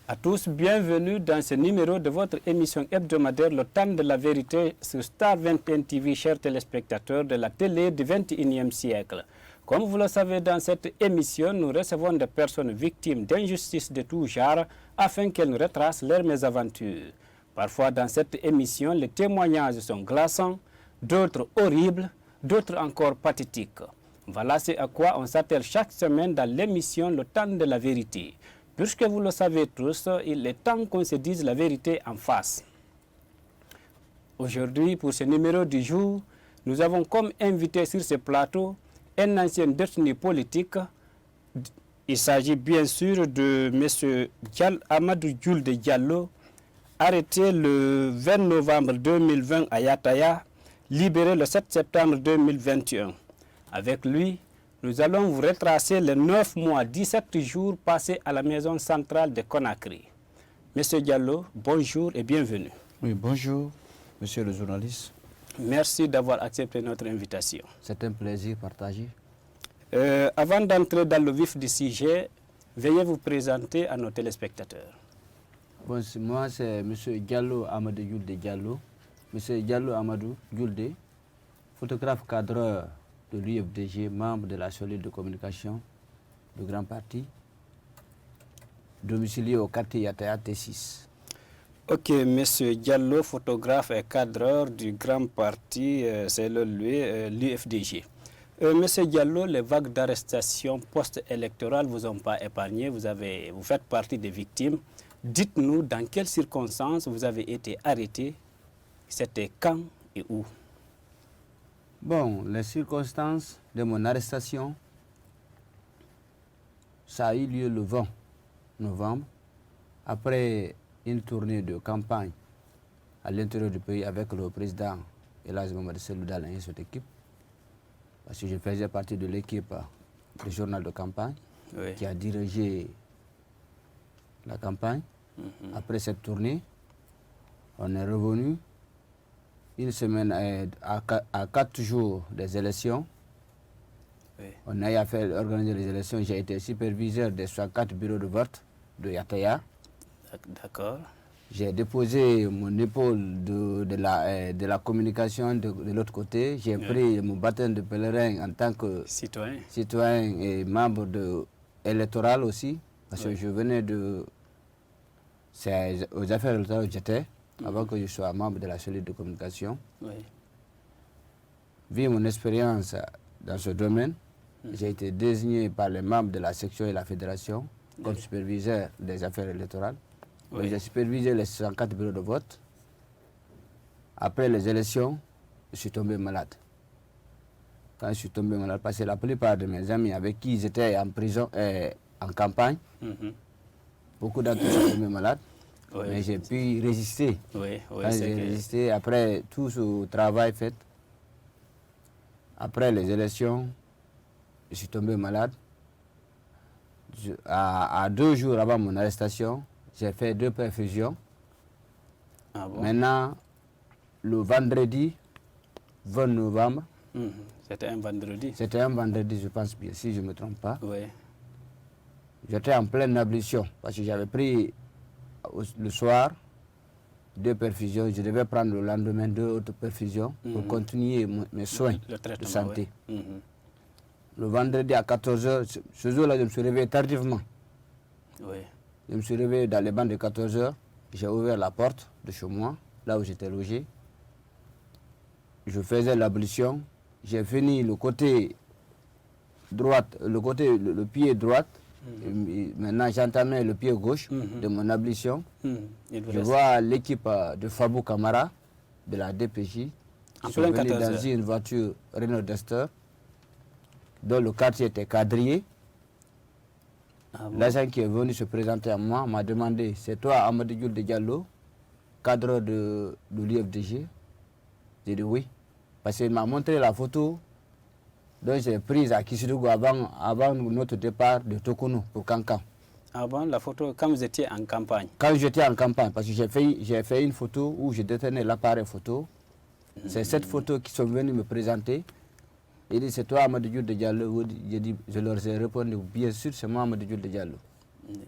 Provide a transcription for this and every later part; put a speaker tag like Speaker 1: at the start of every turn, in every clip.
Speaker 1: À tous, bienvenue dans ce numéro de votre émission hebdomadaire Le Temps de la Vérité sur Star 21 TV, chers téléspectateurs de la télé du 21e siècle. Comme vous le savez, dans cette émission, nous recevons des personnes victimes d'injustices de tout genre afin qu'elles nous retracent leurs mésaventures. Parfois, dans cette émission, les témoignages sont glaçants, d'autres horribles, d'autres encore pathétiques. Voilà ce à quoi on s'attelle chaque semaine dans l'émission Le Temps de la Vérité. Puisque vous le savez tous, il est temps qu'on se dise la vérité en face. Aujourd'hui, pour ce numéro du jour, nous avons comme invité sur ce plateau un ancien détenu politique. Il s'agit bien sûr de M. Amadou Julde Diallo, arrêté le 20 novembre 2020 à Yataya, libéré le 7 septembre 2021. Avec lui, nous allons vous retracer les 9 mois, 17 jours passés à la maison centrale de Conakry. Monsieur Diallo, bonjour et bienvenue.
Speaker 2: Oui, bonjour, monsieur le journaliste.
Speaker 1: Merci d'avoir accepté notre invitation.
Speaker 2: C'est un plaisir partagé.
Speaker 1: Avant d'entrer dans le vif du sujet, veuillez vous présenter à nos téléspectateurs.
Speaker 2: Bon, moi, c'est monsieur Diallo Amadou Julde Diallo. Monsieur Diallo Amadou Julde, photographe cadreur de l'UFDG, membre de la cellule de communication du Grand Parti, domicilié au quartier Yataya T6.
Speaker 1: Ok, monsieur Diallo, photographe et cadreur du Grand Parti, c'est l'UFDG. Monsieur Diallo, les vagues d'arrestation post-électorales ne vous ont pas épargné, vous faites partie des victimes. Dites-nous dans quelles circonstances vous avez été arrêté, c'était quand et où?
Speaker 2: Bon, les circonstances de mon arrestation, ça a eu lieu le 20 novembre, après une tournée de campagne à l'intérieur du pays avec le président Elhadji Mamadou Cellou Dalein et cette équipe, parce que je faisais partie de l'équipe du journal de campagne qui a dirigé la campagne. Après cette tournée, on est revenu une semaine à 4 jours des élections. On a organisé les élections. J'ai été superviseur des 64 bureaux de vote de Yataya.
Speaker 1: D'accord.
Speaker 2: J'ai déposé mon épaule de la communication de l'autre côté. J'ai pris mon baptême de pèlerin en tant que citoyen et membre électoral aussi. Parce que je venais aux affaires électorales où j'étais. Avant que je sois membre de la cellule de communication. Vu mon expérience dans ce domaine, j'ai été désigné par les membres de la section et la fédération comme superviseur des affaires électorales. J'ai supervisé les 64 bureaux de vote. Après les élections, je suis tombé malade. Quand je suis tombé malade, parce que la plupart de mes amis avec qui j'étais en prison et en campagne, beaucoup d'entre eux sont tombés malades. Mais j'ai pu résister. J'ai résisté après tout ce travail fait. Après les élections, je suis tombé malade. À 2 jours avant mon arrestation, j'ai fait 2 perfusions.
Speaker 1: Ah bon?
Speaker 2: Maintenant, le vendredi 20 novembre.
Speaker 1: C'était un vendredi?
Speaker 2: C'était un vendredi, je pense bien, si je ne me trompe pas. J'étais en pleine ablution parce que j'avais pris le soir 2 perfusions. Je devais prendre le lendemain 2 autres perfusions pour continuer mes soins de santé. Le vendredi à 14h, ce jour-là, je me suis réveillé tardivement. Je me suis réveillé dans les bancs de 14h. J'ai ouvert la porte de chez moi, là où j'étais logé. Je faisais l'ablution. J'ai fini le côté droit, le pied droit. Maintenant, j'entamais le pied gauche de mon ablution. Je vois l'équipe de Fabou Camara, de la DPJ, qui sont venus dans une voiture Renault Duster, dont le quartier était quadrillé.
Speaker 1: Ah bon?
Speaker 2: L'agent qui est venu se présenter à moi m'a demandé, c'est toi Amadou Diouf de Diallo, cadre de l'UFDG? J'ai dit oui. Parce qu'il m'a montré la photo dont j'ai prise à Kisidougou avant notre départ de Tokono pour Kankan.
Speaker 1: Ah bon, la photo quand vous étiez en campagne?
Speaker 2: Quand j'étais en campagne, parce que j'ai fait une photo où je détenais l'appareil photo. C'est cette photo qui sont venus me présenter. Il dit, c'est toi Amadou Diouf de Diallo? Je leur ai répondu, bien sûr, c'est moi Amadou Diouf de Diallo.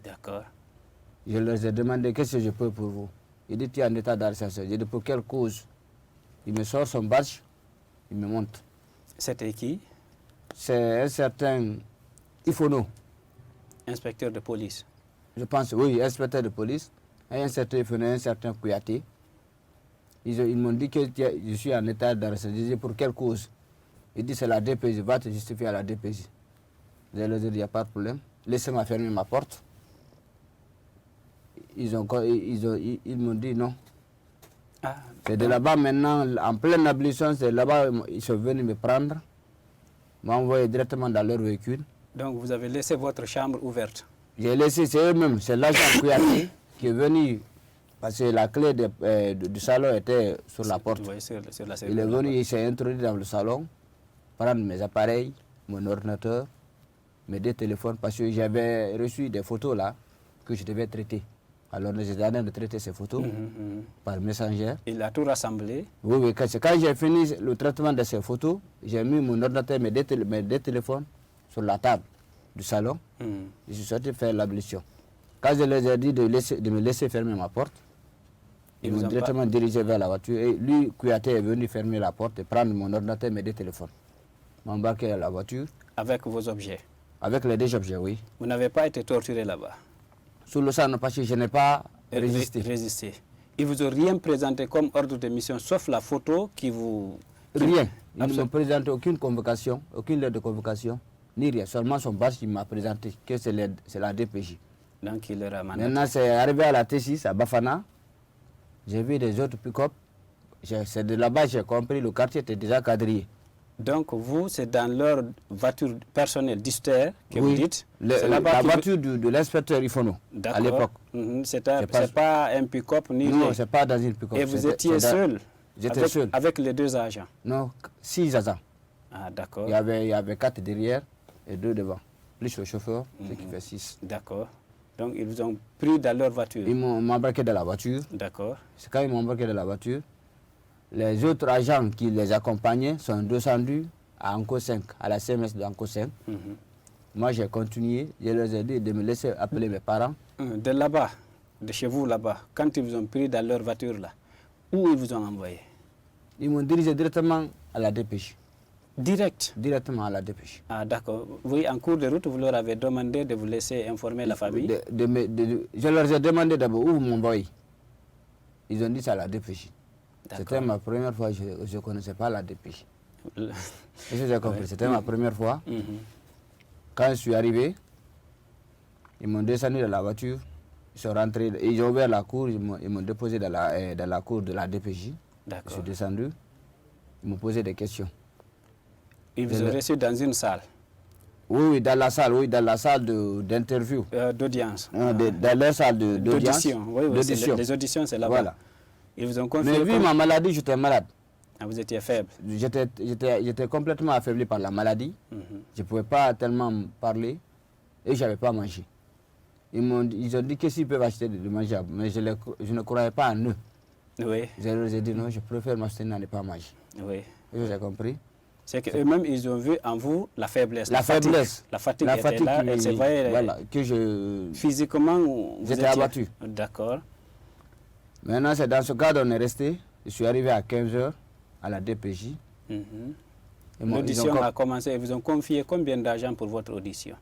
Speaker 1: D'accord.
Speaker 2: Je leur ai demandé, qu'est-ce que je peux pour vous? Il dit, tu es en état d'arrestation. J'ai dit, pour quelle cause? Il me sort son badge, il me montre.
Speaker 1: C'était qui?
Speaker 2: C'est un certain Ifono.
Speaker 1: Inspecteur de police.
Speaker 2: Je pense, oui, inspecteur de police. Et un certain Ifono, un certain Kouyaté. Ils m'ont dit que je suis en état d'arrestation. J'ai dit, pour quelle cause? Il dit, c'est la DPJ, va te justifier à la DPJ. Je leur ai dit, il n'y a pas de problème. Laissez-moi fermer ma porte. Ils m'ont dit non.
Speaker 1: Ah,
Speaker 2: C'est de là-bas maintenant, en pleine abolition, c'est là-bas, ils sont venus me prendre, m'ont envoyé directement dans leur véhicule.
Speaker 1: donc vous avez laissé votre chambre ouverte?
Speaker 2: J'ai laissé, c'est eux-mêmes, c'est l'agent Kouyaté qui est venu, parce que la clé du salon était sur la porte.
Speaker 1: Oui, sur la
Speaker 2: Il est venu, il s'est introduit dans le salon, prendre mes appareils, mon ordinateur, mes deux téléphones, parce que j'avais reçu des photos là que je devais traiter. Alors j'étais en train de traiter ces photos par Messenger.
Speaker 1: Il a tout rassemblé?
Speaker 2: Oui, oui, quand j'ai fini le traitement de ces photos, j'ai mis mon ordinateur, mes deux téléphones sur la table du salon. Je suis sorti faire l'ablution. Quand je leur ai dit de me laisser fermer ma porte, ils m'ont directement dirigé vers la voiture. Et lui, Kouyaté, est venu fermer la porte et prendre mon ordinateur et mes deux téléphones. M'a embarqué dans la voiture.
Speaker 1: Avec vos objets?
Speaker 2: Avec les deux objets, oui.
Speaker 1: Vous n'avez pas été torturé là-bas?
Speaker 2: Sur le sang, parce que je n'ai pas résisté.
Speaker 1: Ils vous ont rien présenté comme ordre de mission, sauf la photo qui vous...
Speaker 2: Rien. Ils ne m'ont présenté aucune convocation, aucune lettre de convocation, ni rien. Seulement son badge qui m'a présenté que c'est la DPJ.
Speaker 1: Donc il leur a mandaté.
Speaker 2: Maintenant, c'est arrivé à la T6, à Bafana. J'ai vu des autres pick-up. C'est de là-bas que j'ai compris le quartier était déjà quadrillé.
Speaker 1: Donc vous, c'est dans leur voiture personnelle d'Ister que
Speaker 2: oui,
Speaker 1: vous dites?
Speaker 2: La voiture de l'inspecteur Ifono, à l'époque.
Speaker 1: C'est pas un pick-up ni
Speaker 2: non, c'est pas dans une pick-up.
Speaker 1: Et vous étiez seul?
Speaker 2: J'étais seul.
Speaker 1: Avec les deux agents?
Speaker 2: Non, 6 agents.
Speaker 1: Ah, d'accord.
Speaker 2: Il y avait 4 derrière et 2 devant. Plus le chauffeur, ce qui fait 6.
Speaker 1: D'accord. Donc ils vous ont pris dans leur voiture?
Speaker 2: Ils m'ont embarqué dans la voiture.
Speaker 1: D'accord.
Speaker 2: C'est quand ils m'ont embarqué dans la voiture. Les autres agents qui les accompagnaient sont descendus à Anko 5, à la CMS de Anko 5. Moi, j'ai continué. Je leur ai dit de me laisser appeler mes parents.
Speaker 1: De là-bas, de chez vous là-bas, quand ils vous ont pris dans leur voiture là, où ils vous ont envoyé?
Speaker 2: Ils m'ont dirigé directement à la DPJ. Directement à la DPJ.
Speaker 1: Ah, d'accord. Oui, en cours de route, vous leur avez demandé de vous laisser informer la famille?
Speaker 2: Je leur ai demandé d'abord où vous m'envoyez. Ils ont dit c'est à la DPJ. C'était ma première fois, je ne connaissais pas la DPJ. J'ai compris, c'était ma première fois. Quand je suis arrivé, ils m'ont descendu de la voiture, ils sont rentrés, ils ont ouvert la cour, ils m'ont déposé dans la cour de la DPJ. Je suis descendu, ils m'ont posé des questions.
Speaker 1: Ils vous ont reçu dans une salle?
Speaker 2: Oui, dans la salle d'interview.
Speaker 1: D'audience.
Speaker 2: Dans leur salle d'audience.
Speaker 1: D'audition. Les auditions, c'est là-bas. Voilà. Ils vous ont confié.
Speaker 2: Mais vu ma maladie, j'étais malade.
Speaker 1: Ah, vous étiez faible?
Speaker 2: J'étais complètement affaibli par la maladie. Je ne pouvais pas tellement parler et je n'avais pas mangé. Ils ont dit que s'ils peuvent acheter de manger, mais je ne croyais pas en eux.
Speaker 1: Oui.
Speaker 2: Je leur ai dit non, je préfère m'abstenir à ne pas manger.
Speaker 1: Oui.
Speaker 2: J'ai compris.
Speaker 1: C'est qu'eux-mêmes, ils ont vu en vous la faiblesse.
Speaker 2: La faiblesse.
Speaker 1: La fatigue était là, elle se voyait.
Speaker 2: Voilà, que je...
Speaker 1: Physiquement,
Speaker 2: j'étais abattu.
Speaker 1: D'accord.
Speaker 2: Maintenant, c'est dans ce cadre qu'on est resté. Je suis arrivé à 15h à la DPJ.
Speaker 1: L'audition a commencé. Ils vous ont confié combien d'argent pour votre audition?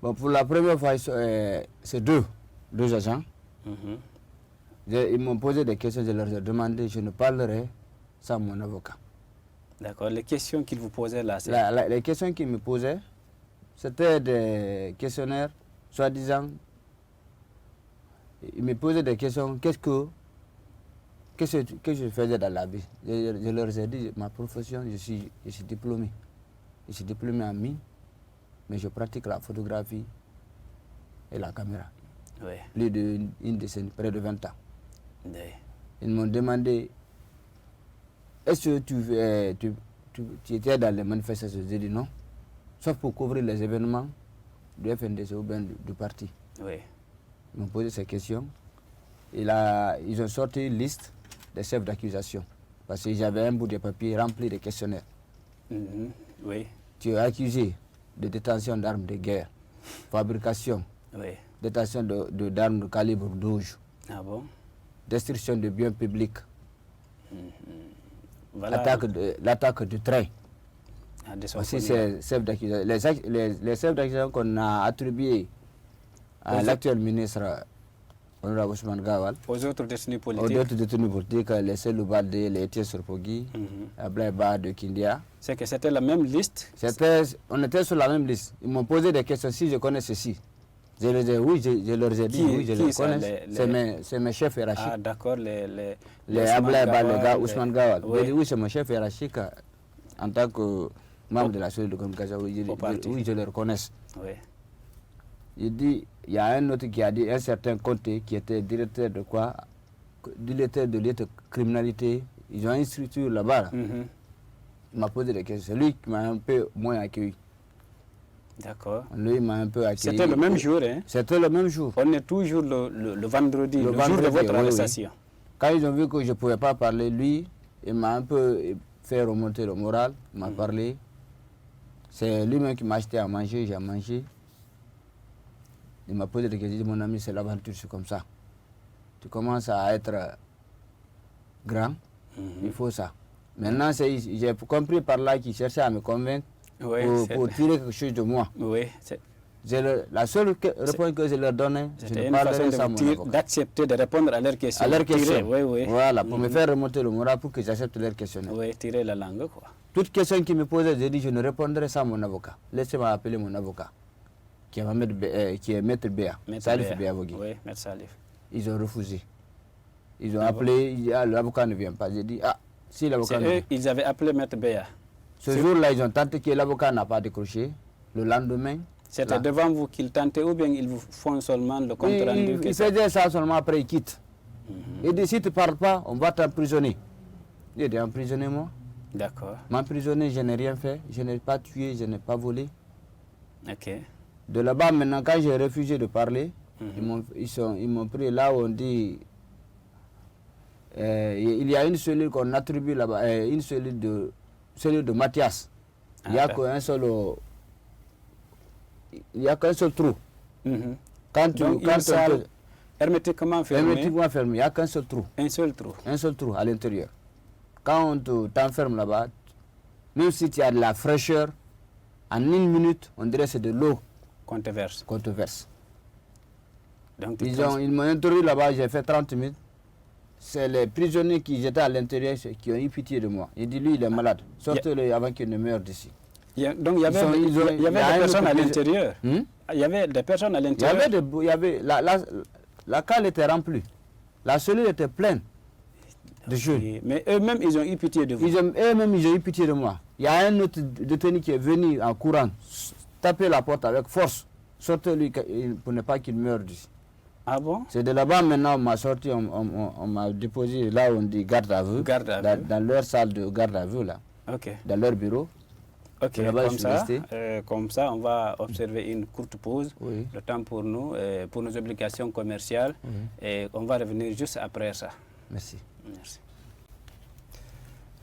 Speaker 2: Bon, pour la première fois, c'est deux agents. Ils m'ont posé des questions, je leur ai demandé, je ne parlerai sans mon avocat.
Speaker 1: D'accord. Les questions qu'ils vous posaient là, c'est...
Speaker 2: Les questions qu'ils me posaient, c'était des questionnaires, soi-disant. Ils me posaient des questions, qu'est-ce que je faisais dans la vie? Je leur ai dit, ma profession, je suis diplômé. Je suis diplômé en mine, mais je pratique la photographie et la caméra.
Speaker 1: Oui.
Speaker 2: Plus d'une décennie, près de 20 ans.
Speaker 1: Oui.
Speaker 2: Ils m'ont demandé, est-ce que tu étais dans les manifestations? J'ai dit non, sauf pour couvrir les événements du FNDC ou bien du parti.
Speaker 1: Oui.
Speaker 2: Ils m'ont posé ces questions. Ils ont sorti une liste des chefs d'accusation. Parce que j'avais un bout de papier rempli de questionnaires.
Speaker 1: Oui.
Speaker 2: Tu es accusé de détention d'armes de guerre, fabrication,
Speaker 1: oui.
Speaker 2: détention d'armes de calibre 12,
Speaker 1: ah bon?
Speaker 2: destruction de biens publics,
Speaker 1: Voilà.
Speaker 2: l'attaque du train. Aussi, c'est chefs d'accusation. Les chefs d'accusation qu'on a attribués à l'actuel ministre Honorable Ousmane Gawal.
Speaker 1: Aux autres détenus politiques.
Speaker 2: Aux autres détenus politiques, les Selou Baldé, les Etienne Sorpogui, Ablaïba de Kindia.
Speaker 1: C'est que c'était la même liste?
Speaker 2: On était sur la même liste. Ils m'ont posé des questions si je connais ceci. Je leur ai dit oui, je leur ai dit oui, je les connais. C'est mes chefs hiérarchiques.
Speaker 1: Ah d'accord, les
Speaker 2: Ablaïba, les gars, Ousmane Gawal. J'ai dit oui, c'est mon chef hiérarchique en tant que membre de la cellule de communication. Oui, je les reconnais.
Speaker 1: Oui.
Speaker 2: Il dit, il y a un autre qui a dit, un certain Conté, qui était directeur de quoi? Directeur de l'état criminalité. Ils ont une structure là-bas. Il m'a posé des questions. C'est lui qui m'a un peu moins accueilli.
Speaker 1: D'accord.
Speaker 2: Lui m'a un peu accueilli.
Speaker 1: C'était le même jour, hein?
Speaker 2: C'était le même jour.
Speaker 1: On est toujours le vendredi, le jour de votre arrestation.
Speaker 2: Oui. Quand ils ont vu que je ne pouvais pas parler, lui, il m'a un peu fait remonter le moral. Il m'a parlé. C'est lui-même qui m'a acheté à manger, j'ai mangé. Il m'a posé des questions, il dit, mon ami, c'est l'aventure, c'est comme ça. Tu commences à être grand, il faut ça. Maintenant, j'ai compris par là qu'il cherchait à me convaincre pour tirer quelque chose de moi.
Speaker 1: Oui.
Speaker 2: La seule réponse que je leur donnais,
Speaker 1: c'était une façon d'accepter de répondre à leurs questions.
Speaker 2: À leurs questions.
Speaker 1: Oui.
Speaker 2: Voilà, pour me faire remonter le moral pour que j'accepte leurs questions.
Speaker 1: Oui, tirer la langue, quoi.
Speaker 2: Toute question qu'ils me posaient, j'ai dit, je ne répondrai sans mon avocat. Laissez-moi appeler mon avocat. Qui est Maître Béa, Salif Béavogui.
Speaker 1: Oui, Maître Salif.
Speaker 2: Ils ont refusé. Ils ont appelé, l'avocat ne vient pas. J'ai dit, si l'avocat ne vient pas.
Speaker 1: Ils avaient appelé Maître Béa.
Speaker 2: Ce jour-là, ils ont tenté que l'avocat n'a pas décroché. Le lendemain.
Speaker 1: C'était devant vous qu'ils tentaient ou bien ils vous font seulement le compte rendu?
Speaker 2: Ils faisaient ça seulement après ils quittent. Ils disent, si tu ne parles pas, on va t'emprisonner. J'ai dit, emprisonner moi?
Speaker 1: D'accord.
Speaker 2: M'emprisonner, je n'ai rien fait. Je n'ai pas tué, je n'ai pas volé.
Speaker 1: Ok.
Speaker 2: De là-bas, maintenant, quand j'ai refusé de parler, ils m'ont pris là où on dit, il y a une cellule qu'on attribue là-bas, une cellule de Mathias. Il n'y a qu'un seul, trou.
Speaker 1: Hermétiquement fermé.
Speaker 2: Hermétiquement fermé, il n'y a qu'un seul trou.
Speaker 1: Un seul trou.
Speaker 2: Un seul trou à l'intérieur. Quand on t'enferme là-bas, même si tu as de la fraîcheur, en 1 minute, on dirait que c'est de l'eau.
Speaker 1: Qu'on te verse.
Speaker 2: Donc, ils m'ont introduit là-bas, j'ai fait 30 minutes. C'est les prisonniers qui étaient à l'intérieur qui ont eu pitié de moi. Ils disent, lui, il est malade. Sortez-le avant qu'il ne meure d'ici.
Speaker 1: Donc, il y avait des personnes à l'intérieur. Il y avait des personnes à l'intérieur.
Speaker 2: La cale était remplie. La cellule était pleine de jeunes.
Speaker 1: Mais eux-mêmes, ils ont eu pitié de vous.
Speaker 2: Eux-mêmes, ils ont eu pitié de moi. Il y a un autre détenu qui est venu en courant, taper la porte avec force. Sortez-lui pour ne pas qu'il meure d'ici.
Speaker 1: Ah bon?
Speaker 2: C'est de là-bas maintenant, on m'a sorti, on m'a déposé là où on dit garde à vue. Dans leur salle de garde à vue là.
Speaker 1: Ok.
Speaker 2: Dans leur bureau.
Speaker 1: Ok, comme ça, on va observer une courte pause, le temps pour nous, pour nos obligations commerciales, et on va revenir juste après ça.
Speaker 2: Merci.
Speaker 1: Merci.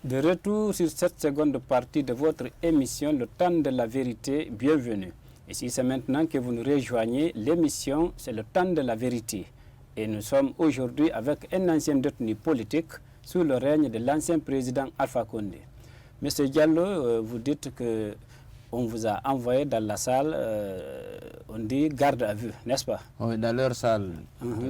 Speaker 1: De retour sur cette seconde partie de votre émission, Le Temps de la Vérité, bienvenue. Et si c'est maintenant que vous nous rejoignez, l'émission, c'est Le Temps de la Vérité. Et nous sommes aujourd'hui avec un ancien détenu politique sous le règne de l'ancien président Alpha Condé. Monsieur Diallo, vous dites qu'on vous a envoyé dans la salle, on dit garde à vue, n'est-ce pas?
Speaker 2: Oui, dans leur salle.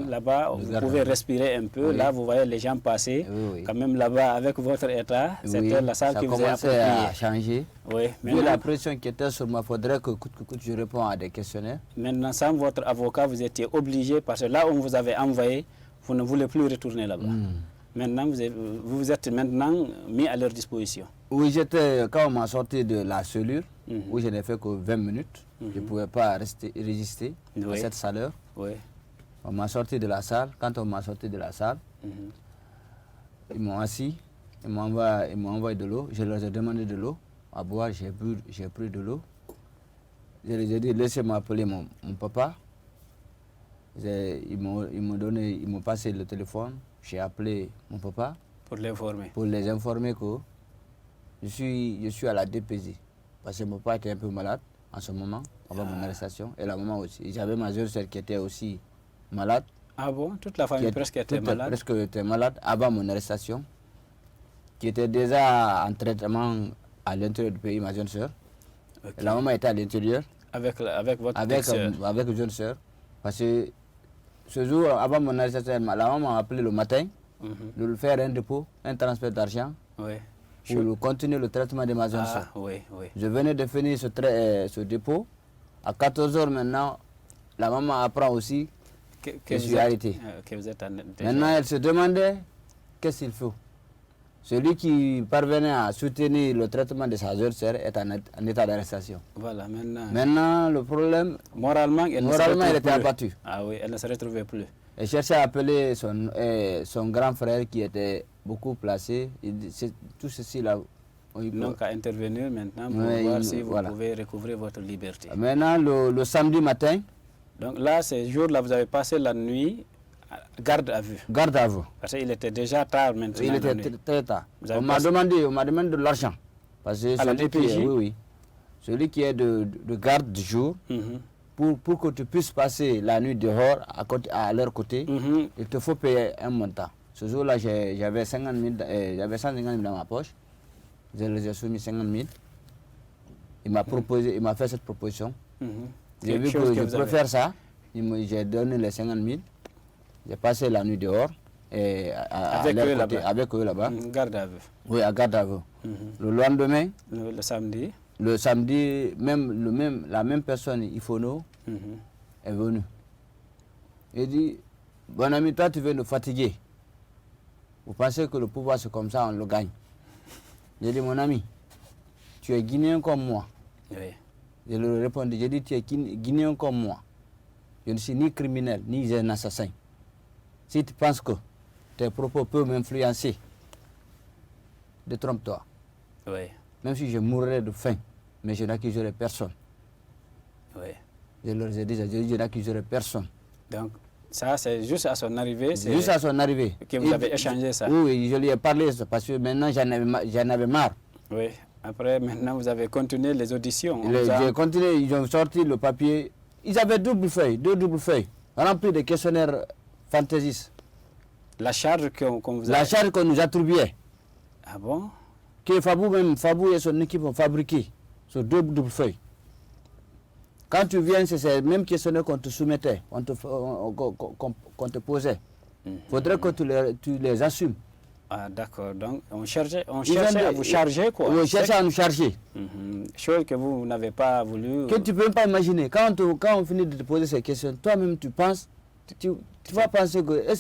Speaker 1: Là-bas, vous pouvez respirer un peu. Oui. Là, vous voyez les gens passer. Oui. Quand même là-bas, avec votre état, c'était la salle qui vous a approprié.
Speaker 2: Ça à changer.
Speaker 1: Oui.
Speaker 2: Vu la pression qui était sur moi, il faudrait que je réponde à des questionnaires.
Speaker 1: Maintenant, sans votre avocat, vous étiez obligé, parce que là où on vous avait envoyé, vous ne voulez plus retourner là-bas. Maintenant, vous êtes maintenant mis à leur disposition.
Speaker 2: Oui, quand on m'a sorti de la cellule, où je n'ai fait que 20 minutes, je ne pouvais pas résister à cette chaleur.
Speaker 1: Oui.
Speaker 2: On m'a sorti de la salle. Quand on m'a sorti de la salle, ils m'ont assis, ils m'ont envoyé de l'eau. Je leur ai demandé de l'eau à boire, j'ai pris de l'eau. Je leur ai dit, laissez-moi appeler mon papa. Ils m'ont passé le téléphone. J'ai appelé mon papa.
Speaker 1: Pour l'informer.
Speaker 2: Pour les informer que je suis à la DPJ. Parce que mon papa était un peu malade en ce moment, avant mon arrestation. Et la maman aussi. J'avais ma jeune soeur qui était aussi malade.
Speaker 1: Ah bon? Toute la famille presque était malade?
Speaker 2: Presque était malade avant mon arrestation. Qui était déjà en traitement à l'intérieur du pays, ma jeune soeur. Okay. La maman était à l'intérieur.
Speaker 1: Avec votre soeur?
Speaker 2: Avec une jeune soeur. Parce que ce jour, avant mon arrestation, la maman m'a appelé le matin de lui faire un dépôt, un transfert d'argent.
Speaker 1: Oui.
Speaker 2: Pour continuer le traitement de ma jeune soeur.
Speaker 1: Oui, oui.
Speaker 2: Je venais de finir ce dépôt. À 14 h maintenant, la maman apprend aussi que je suis arrêté. Maintenant, elle se demandait qu'est-ce qu'il faut. Celui qui parvenait à soutenir le traitement de sa jeune sœur est en état d'arrestation.
Speaker 1: Voilà,
Speaker 2: maintenant, le problème,
Speaker 1: moralement
Speaker 2: elle était abattue.
Speaker 1: Ah oui, elle ne se retrouvait plus.
Speaker 2: Elle cherchait à appeler son grand frère qui était beaucoup placé. Tout ceci là.
Speaker 1: Donc à intervenir maintenant pour voir si vous pouvez recouvrir votre liberté.
Speaker 2: Maintenant, le samedi matin.
Speaker 1: Donc là, ce jour-là, vous avez passé la nuit garde à vue.
Speaker 2: Garde à vue.
Speaker 1: Parce qu'il était déjà tard maintenant.
Speaker 2: Il était très tard. On m'a demandé de l'argent. Parce que celui qui est de garde du jour, pour que tu puisses passer la nuit dehors à leur côté, il te faut payer un montant. Ce jour-là, j'avais 150 000 dans ma poche. Je les ai soumis 50 000. Il m'a fait cette proposition. J'ai vu que je préfère ça. J'ai donné les 50 000. J'ai passé la nuit dehors. Avec eux là-bas.
Speaker 1: Garde à vue.
Speaker 2: Oui, à garde à vue. Le lendemain.
Speaker 1: Le samedi.
Speaker 2: Le samedi, la même personne, Ifono, est venue. Il dit, bon ami, toi tu veux nous fatiguer. Vous pensez que le pouvoir c'est comme ça, on le gagne. J'ai dit, mon ami, tu es Guinéen comme moi.
Speaker 1: Oui.
Speaker 2: Je lui ai répondu, j'ai dit, tu es Guinéen comme moi. Je ne suis ni criminel, ni un assassin. Si tu penses que tes propos peuvent m'influencer, détrompe-toi.
Speaker 1: Oui.
Speaker 2: Même si je mourrais de faim, mais je n'accuserai personne.
Speaker 1: Oui.
Speaker 2: Je leur ai dit, je n'accuserai personne.
Speaker 1: Donc, ça, c'est juste à son arrivée.
Speaker 2: C'est juste à son arrivée.
Speaker 1: Que vous avez échangé ça.
Speaker 2: Oui, je lui ai parlé parce que maintenant j'en avais marre.
Speaker 1: Oui. Après, maintenant, vous avez continué les auditions.
Speaker 2: J'ai continué, ils ont sorti le papier. Ils avaient deux doubles feuilles, remplies de questionnaires fantaisistes.
Speaker 1: La charge qu'on vous a...
Speaker 2: La charge qu'on nous attribuait.
Speaker 1: Ah bon?
Speaker 2: Que Fabou et son équipe ont fabriqué sur deux doubles feuilles. Quand tu viens, c'est ces mêmes questionnaires qu'on te soumettait, qu'on te posait. Il faudrait que tu les assumes.
Speaker 1: Ah d'accord, donc on cherchait à vous charger quoi.
Speaker 2: On cherchait à nous charger.
Speaker 1: Chose que vous n'avez pas voulu.
Speaker 2: Que tu ne peux pas imaginer. Quand on finit de te poser ces questions, toi-même tu penses, tu vas penser que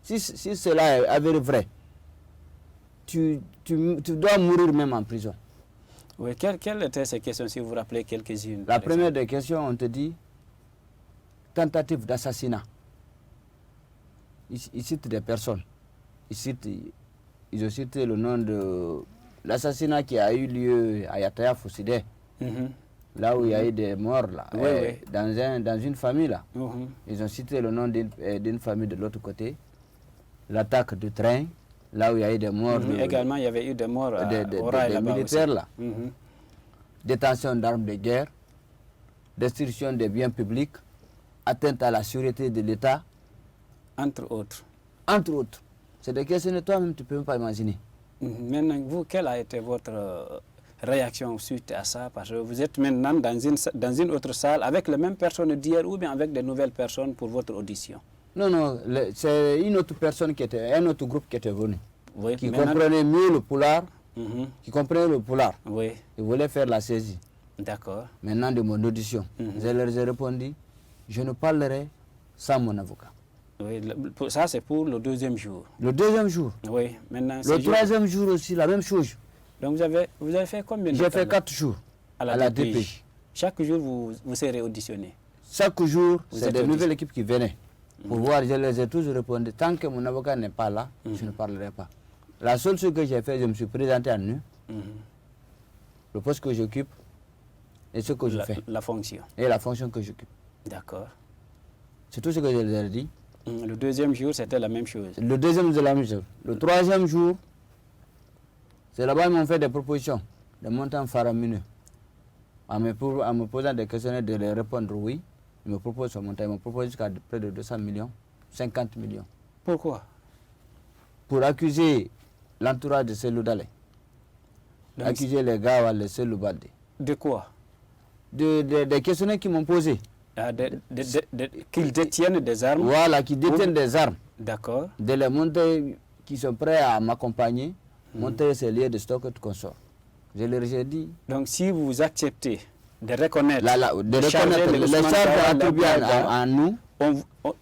Speaker 2: si cela est avéré vrai, tu dois mourir même en prison.
Speaker 1: Oui, quelles étaient ces questions, si vous vous rappelez quelques-unes?
Speaker 2: La première des questions, on te dit tentative d'assassinat. Ils citent des personnes. Ils ont cité le nom de l'assassinat qui a eu lieu à Yataya Fousside, là où il y a eu des morts, là, dans une famille. Là. Ils ont cité le nom d'une famille de l'autre côté. L'attaque du train, là où il y a eu des morts.
Speaker 1: Également, il y avait eu des morts
Speaker 2: des militaires. Là. Détention d'armes de guerre, destruction des biens publics, atteinte à la sûreté de l'État.
Speaker 1: Entre autres.
Speaker 2: Entre autres. C'est des questions que toi-même tu ne peux même pas imaginer.
Speaker 1: Maintenant, vous, quelle a été votre réaction suite à ça? Parce que vous êtes maintenant dans une autre salle avec les mêmes personnes d'hier ou bien avec de nouvelles personnes pour votre audition?
Speaker 2: Non, c'est une autre personne un autre groupe qui était venu.
Speaker 1: Oui,
Speaker 2: qui comprenait mieux le poulard. Qui comprenait le poulard.
Speaker 1: Oui.
Speaker 2: Ils voulaient faire la saisie.
Speaker 1: D'accord.
Speaker 2: Maintenant de mon audition, je leur ai répondu, je ne parlerai sans mon avocat.
Speaker 1: Oui, ça c'est pour le deuxième jour.
Speaker 2: Le deuxième jour.
Speaker 1: Oui, maintenant
Speaker 2: le troisième jour aussi, la même chose.
Speaker 1: Donc vous avez fait combien de temps?
Speaker 2: J'ai fait 4 jours
Speaker 1: à la DPJ. Chaque jour, vous serez auditionné?
Speaker 2: Chaque jour, c'est des nouvelles équipes qui venaient. Pour voir, je les ai toujours répondu. Tant que mon avocat n'est pas là, je ne parlerai pas. La seule chose que j'ai fait, je me suis présenté à nu. Le poste que j'occupe et ce que je fais.
Speaker 1: La fonction.
Speaker 2: Et la fonction que j'occupe.
Speaker 1: D'accord.
Speaker 2: C'est tout ce que je leur ai dit.
Speaker 1: Le deuxième jour, c'était la même chose.
Speaker 2: Le deuxième, c'est la même chose. Le troisième jour, c'est là-bas qu'ils m'ont fait des propositions, des montants faramineux. En me posant des questionnaires, de les répondre oui. Ils me proposent ce montant. Ils me proposent jusqu'à près de 200 millions, 50 millions.
Speaker 1: Pourquoi?
Speaker 2: Pour accuser l'entourage de Cellou Dalein. Accuser les gars, les Cellou Baldé.
Speaker 1: De quoi?
Speaker 2: Des questionnaires qu'ils m'ont posés.
Speaker 1: Qu'ils détiennent des armes?
Speaker 2: Voilà, qui détiennent des armes.
Speaker 1: D'accord.
Speaker 2: De les monter, qui sont prêts à m'accompagner, monter ces lieux de stock et de consort. Je leur ai dit.
Speaker 1: Donc si vous acceptez de reconnaître,
Speaker 2: les charges attribuées à nous,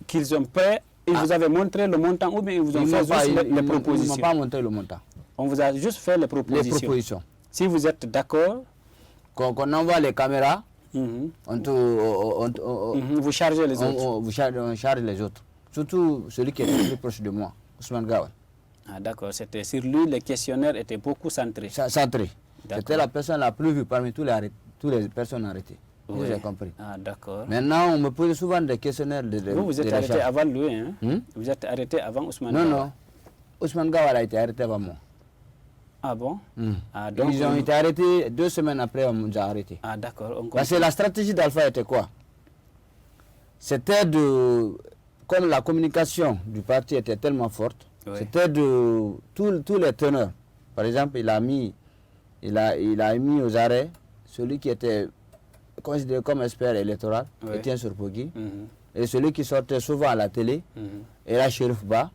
Speaker 1: qu'ils ont prêt, ils vous avaient montré le montant ou bien ils vous ont fait juste les propositions?
Speaker 2: Ils ne m'ont pas montré le montant.
Speaker 1: On vous a juste fait les propositions.
Speaker 2: Les propositions.
Speaker 1: Si vous êtes d'accord,
Speaker 2: qu'on envoie les caméras,
Speaker 1: vous
Speaker 2: chargez les autres. On charge les autres. Surtout celui qui est le plus proche de moi, Ousmane Gawal.
Speaker 1: Ah, d'accord, c'était sur lui, les questionnaires étaient beaucoup centrés.
Speaker 2: Centrés. C'était la personne la plus vue parmi toutes les personnes arrêtées. Oui. J'ai compris.
Speaker 1: Ah, d'accord.
Speaker 2: Maintenant, on me pose souvent des questionnaires
Speaker 1: vous êtes arrêté avant lui, hein? Vous êtes arrêté avant Ousmane Gawal?
Speaker 2: Non. Ousmane Gawal a été arrêté avant moi.
Speaker 1: Ah bon?
Speaker 2: Ah, donc ils ont été arrêtés 2 semaines après, on nous a arrêtés.
Speaker 1: Ah, d'accord.
Speaker 2: Parce que la stratégie d'Alpha était quoi? C'était comme la communication du parti était tellement forte, c'était de tous les teneurs. Par exemple, il a mis aux arrêts celui qui était considéré comme expert électoral, Etienne Sorpogui, et celui qui sortait souvent à la télé, era Chérif Ba,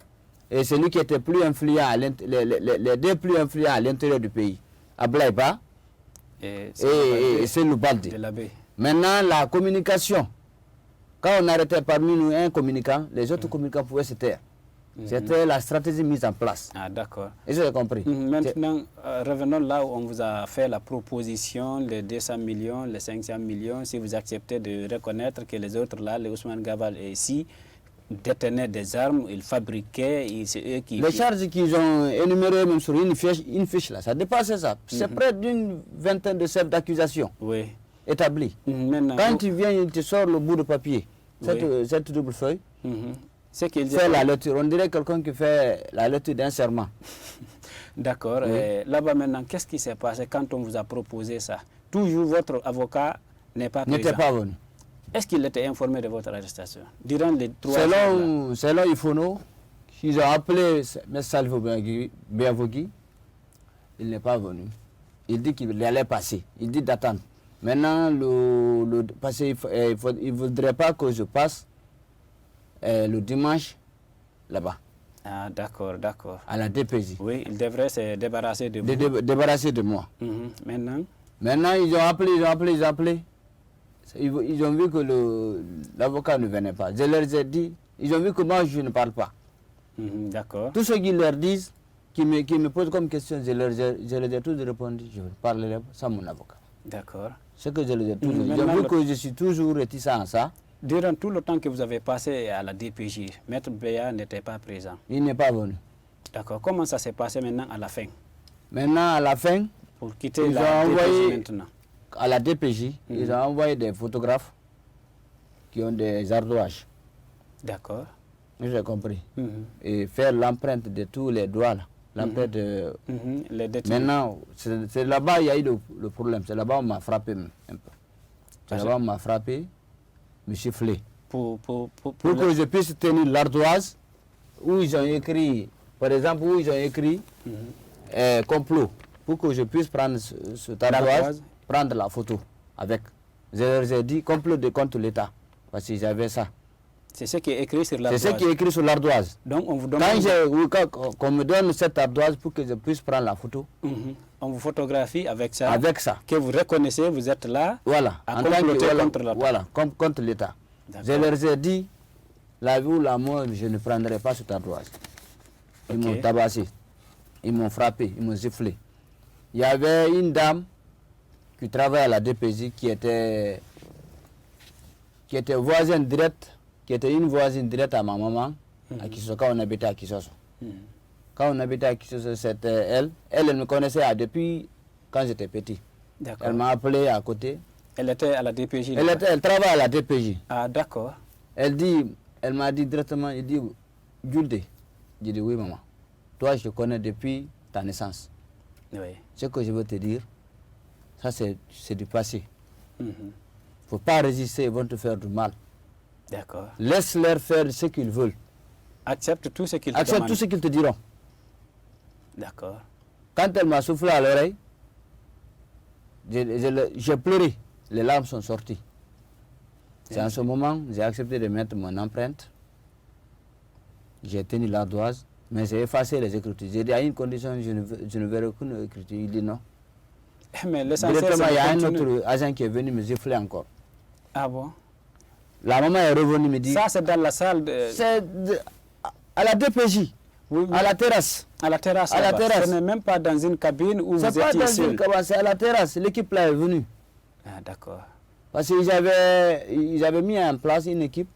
Speaker 2: et celui qui était plus influent, les deux plus influents à l'intérieur du pays, Ablaye Ba et Cellou Baldé. Maintenant, la communication, quand on arrêtait parmi nous un communicant, les autres communicants pouvaient se taire. C'était la stratégie mise en place.
Speaker 1: Ah, d'accord.
Speaker 2: Et j'ai compris.
Speaker 1: Maintenant, revenons là où on vous a fait la proposition, les 200 millions, les 500 millions, si vous acceptez de reconnaître que les autres là, les Ousmane Gawal et ici, détenaient des armes, ils fabriquaient, c'est eux qui...
Speaker 2: Les charges qu'ils ont énumérées même sur une fiche là, ça dépassait ça. C'est près d'une vingtaine de chefs d'accusation établis. Quand tu viens, il te sort le bout de papier, cette double feuille. Fait la lecture. On dirait quelqu'un qui fait la lecture d'un serment.
Speaker 1: D'accord. Là-bas maintenant, qu'est-ce qui s'est passé quand on vous a proposé ça? Toujours votre avocat n'est pas présent.
Speaker 2: N'était pas venu.
Speaker 1: Est-ce qu'il était informé de votre arrestation durant les 3 jours?
Speaker 2: Selon Ifono, ils ont appelé M. Salvo Béavogui, il n'est pas venu. Il dit qu'il allait passer. Il dit d'attendre. Maintenant, parce qu'il ne voudrait pas que je passe le dimanche là-bas.
Speaker 1: Ah, d'accord, d'accord.
Speaker 2: À la DPJ.
Speaker 1: Oui, il devrait se débarrasser de vous.
Speaker 2: Débarrasser de moi.
Speaker 1: Maintenant,
Speaker 2: ils ont appelé. Ils ont vu que l'avocat ne venait pas. Je leur ai dit, ils ont vu que moi je ne parle pas.
Speaker 1: D'accord.
Speaker 2: Tout ce qu'ils leur disent, qui me posent comme question, je leur ai tous répondu, je parlerai sans mon avocat.
Speaker 1: D'accord.
Speaker 2: Ce que je leur ai toujours dit. Ils ont vu que je suis toujours réticent à ça.
Speaker 1: Durant tout le temps que vous avez passé à la DPJ, Maître Béa n'était pas présent.
Speaker 2: Il n'est pas venu.
Speaker 1: D'accord. Comment ça s'est passé maintenant à la fin?
Speaker 2: Maintenant, à la fin,
Speaker 1: pour quitter la DPJ maintenant.
Speaker 2: À la DPJ, ils ont envoyé des photographes qui ont des ardoises.
Speaker 1: D'accord.
Speaker 2: J'ai compris. Et faire l'empreinte de tous les doigts là. L'empreinte de... Maintenant, c'est là-bas il y a eu le problème. C'est là-bas on m'a frappé un peu. C'est là-bas on m'a frappé, me sifflé. Pour que je puisse tenir l'ardoise où ils ont écrit, par exemple, où ils ont écrit complot. Pour que je puisse prendre cette ardoise, prendre la photo avec. Je leur ai dit complot contre l'État. Parce qu'ils avaient ça.
Speaker 1: C'est ce qui est écrit sur l'ardoise.
Speaker 2: C'est ce qui est écrit sur l'ardoise.
Speaker 1: Donc on vous donne...
Speaker 2: Quand on me donne cette ardoise pour que je puisse prendre la photo.
Speaker 1: On vous photographie avec ça.
Speaker 2: Avec ça.
Speaker 1: Que vous reconnaissez, vous êtes là.
Speaker 2: Voilà.
Speaker 1: À comploter contre l'État.
Speaker 2: Voilà, contre l'État. Je leur ai dit, la vie ou la mort, je ne prendrai pas cette ardoise. Ils m'ont tabassé. Ils m'ont frappé, ils m'ont sifflé. Il y avait une dame qui travaille à la DPJ qui était voisine directe, qui était une voisine directe à ma maman, à Kisoso, quand on habitait à Kisoso. Quand on habitait à Kisoso, c'était elle. Elle me connaissait depuis quand j'étais petit. Elle m'a appelé à côté.
Speaker 1: Elle était à la DPJ?
Speaker 2: Elle travaille à la DPJ.
Speaker 1: Ah, d'accord.
Speaker 2: Elle m'a dit directement, elle dit, Julde. J'ai dit, oui, maman. Toi, je te connais depuis ta naissance.
Speaker 1: Oui.
Speaker 2: Ce que je veux te dire, ça c'est du passé. Il ne faut pas résister, ils vont te faire du mal.
Speaker 1: D'accord.
Speaker 2: Laisse-leur faire ce qu'ils veulent.
Speaker 1: Accepte tout ce qu'ils te demandent.
Speaker 2: Accepte tout ce qu'ils te diront.
Speaker 1: D'accord.
Speaker 2: Quand elle m'a soufflé à l'oreille, j'ai pleuré. Les larmes sont sorties. C'est en ce moment j'ai accepté de mettre mon empreinte. J'ai tenu l'ardoise, mais j'ai effacé les écritures. J'ai dit à une condition, je ne verrai aucune écriture. Il dit non.
Speaker 1: Mais l'essentiel,
Speaker 2: il y a un autre agent qui est venu me gifler encore.
Speaker 1: Ah bon?
Speaker 2: La maman est revenue me dire...
Speaker 1: Ça, c'est dans la salle de...
Speaker 2: C'est à la DPJ, oui. À la terrasse.
Speaker 1: À la terrasse.
Speaker 2: À la terrasse.
Speaker 1: Ce n'est même pas dans une cabine où vous étiez seul.
Speaker 2: C'est pas dans une cabine, c'est à la terrasse. L'équipe là est venue.
Speaker 1: Ah, d'accord.
Speaker 2: Parce qu'ils avaient mis en place une équipe.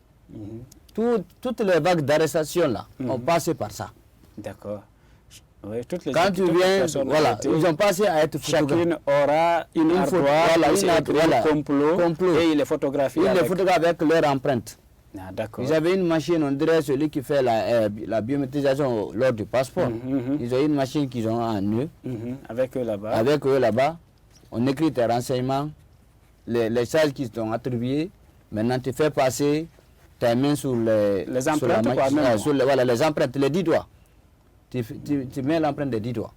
Speaker 2: Toutes les vagues d'arrestation là ont passé par ça.
Speaker 1: D'accord. Oui, toutes les
Speaker 2: quand tu viens, voilà, ils ont passé à être photographes.
Speaker 1: Chacune aura une ardoise, complot, et ils les photographient.
Speaker 2: Ils les photographient avec leur empreinte.
Speaker 1: Ah, d'accord.
Speaker 2: Ils avaient une machine, on dirait celui qui fait la biométrisation lors du passeport. Ils ont une machine qu'ils ont en eux.
Speaker 1: Avec eux là-bas.
Speaker 2: Avec eux là-bas. On écrit tes renseignements, les charges qui sont attribuées. Maintenant, tu fais passer tes mains sur les
Speaker 1: empreintes,
Speaker 2: voilà, les empreintes, les 10 doigts. Tu mets l'empreinte des 10 doigts.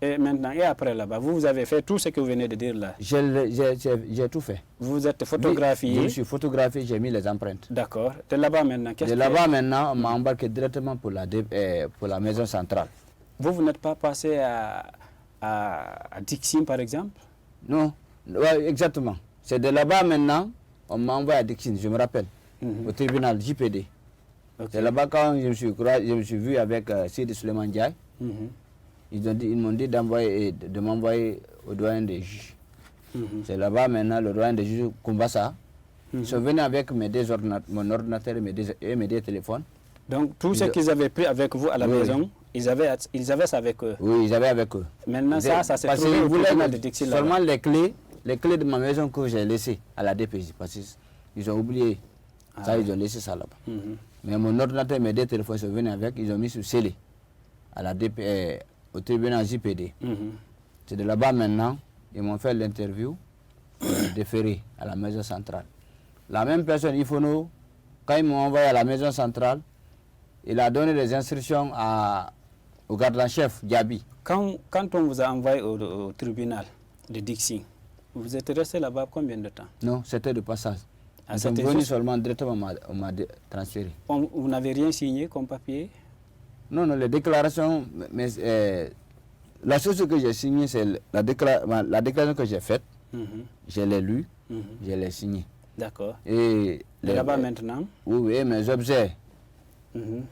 Speaker 1: Et maintenant, et après là-bas, vous avez fait tout ce que vous venez de dire là?
Speaker 2: J'ai tout fait.
Speaker 1: Vous êtes photographié?
Speaker 2: Oui, je suis photographié, j'ai mis les empreintes.
Speaker 1: D'accord. De là-bas maintenant, qu'est-ce que...
Speaker 2: De là-bas maintenant, on m'a embarqué directement pour la maison centrale.
Speaker 1: Vous n'êtes pas passé à Dixim par exemple?
Speaker 2: Non, ouais, exactement. C'est de là-bas maintenant, on m'a envoyé à Dixim, je me rappelle, au tribunal JPD. Okay. C'est là-bas quand je me suis vu avec Sidi Suleiman Ndiaye. Ils m'ont dit de m'envoyer au doyen des juges. C'est là-bas maintenant, le doyen des juges Kumbasa. Ils sont venus avec mon ordinateur et mes deux téléphones.
Speaker 1: Donc tout ce qu'ils avaient pris avec vous à la maison, ils avaient ça avec eux?
Speaker 2: Oui, ils avaient avec eux.
Speaker 1: Maintenant ça s'est trouvé au tribunal de Dixim.
Speaker 2: Seulement les clés de ma maison que j'ai laissées à la DPJ. Parce qu'ils ont oublié. Ça, ils ont laissé ça là-bas. Mais mon ordinateur et mes deux téléphones sont venus avec, ils ont mis sur scellé au tribunal JPD. C'est de là-bas maintenant, ils m'ont fait l'interview, déféré à la maison centrale. La même personne, Ifono, quand ils m'ont envoyé à la maison centrale, il a donné des instructions au gardien-chef, Diaby.
Speaker 1: Quand on vous a envoyé au tribunal de Dixim, vous êtes resté là-bas combien de temps?
Speaker 2: Non, c'était de passage. Ils sont venus seulement directement, on m'a transféré.
Speaker 1: Vous n'avez rien signé comme papier?
Speaker 2: Non, les déclarations, mais la chose que j'ai signée, c'est la déclaration que j'ai faite. Je l'ai lue, je l'ai signée.
Speaker 1: D'accord.
Speaker 2: Et
Speaker 1: là-bas maintenant?
Speaker 2: Oui, et mes objets.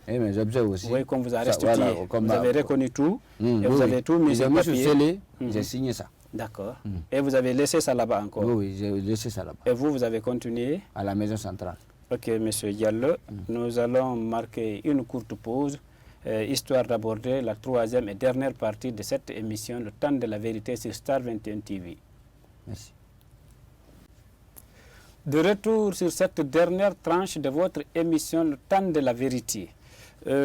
Speaker 2: Et mes objets aussi.
Speaker 1: Oui, comme vous avez restitué, vous avez reconnu tout, et vous avez tout mis sur papier.
Speaker 2: J'ai signé ça.
Speaker 1: D'accord. Et vous avez laissé ça là-bas encore?
Speaker 2: Oui, j'ai laissé ça là-bas.
Speaker 1: Et vous avez continué? À
Speaker 2: la maison centrale.
Speaker 1: Ok, monsieur Diallo, nous allons marquer une courte pause, histoire d'aborder la troisième et dernière partie de cette émission, Le Temps de la Vérité sur Star 21 TV.
Speaker 2: Merci.
Speaker 1: De retour sur cette dernière tranche de votre émission, Le Temps de la Vérité.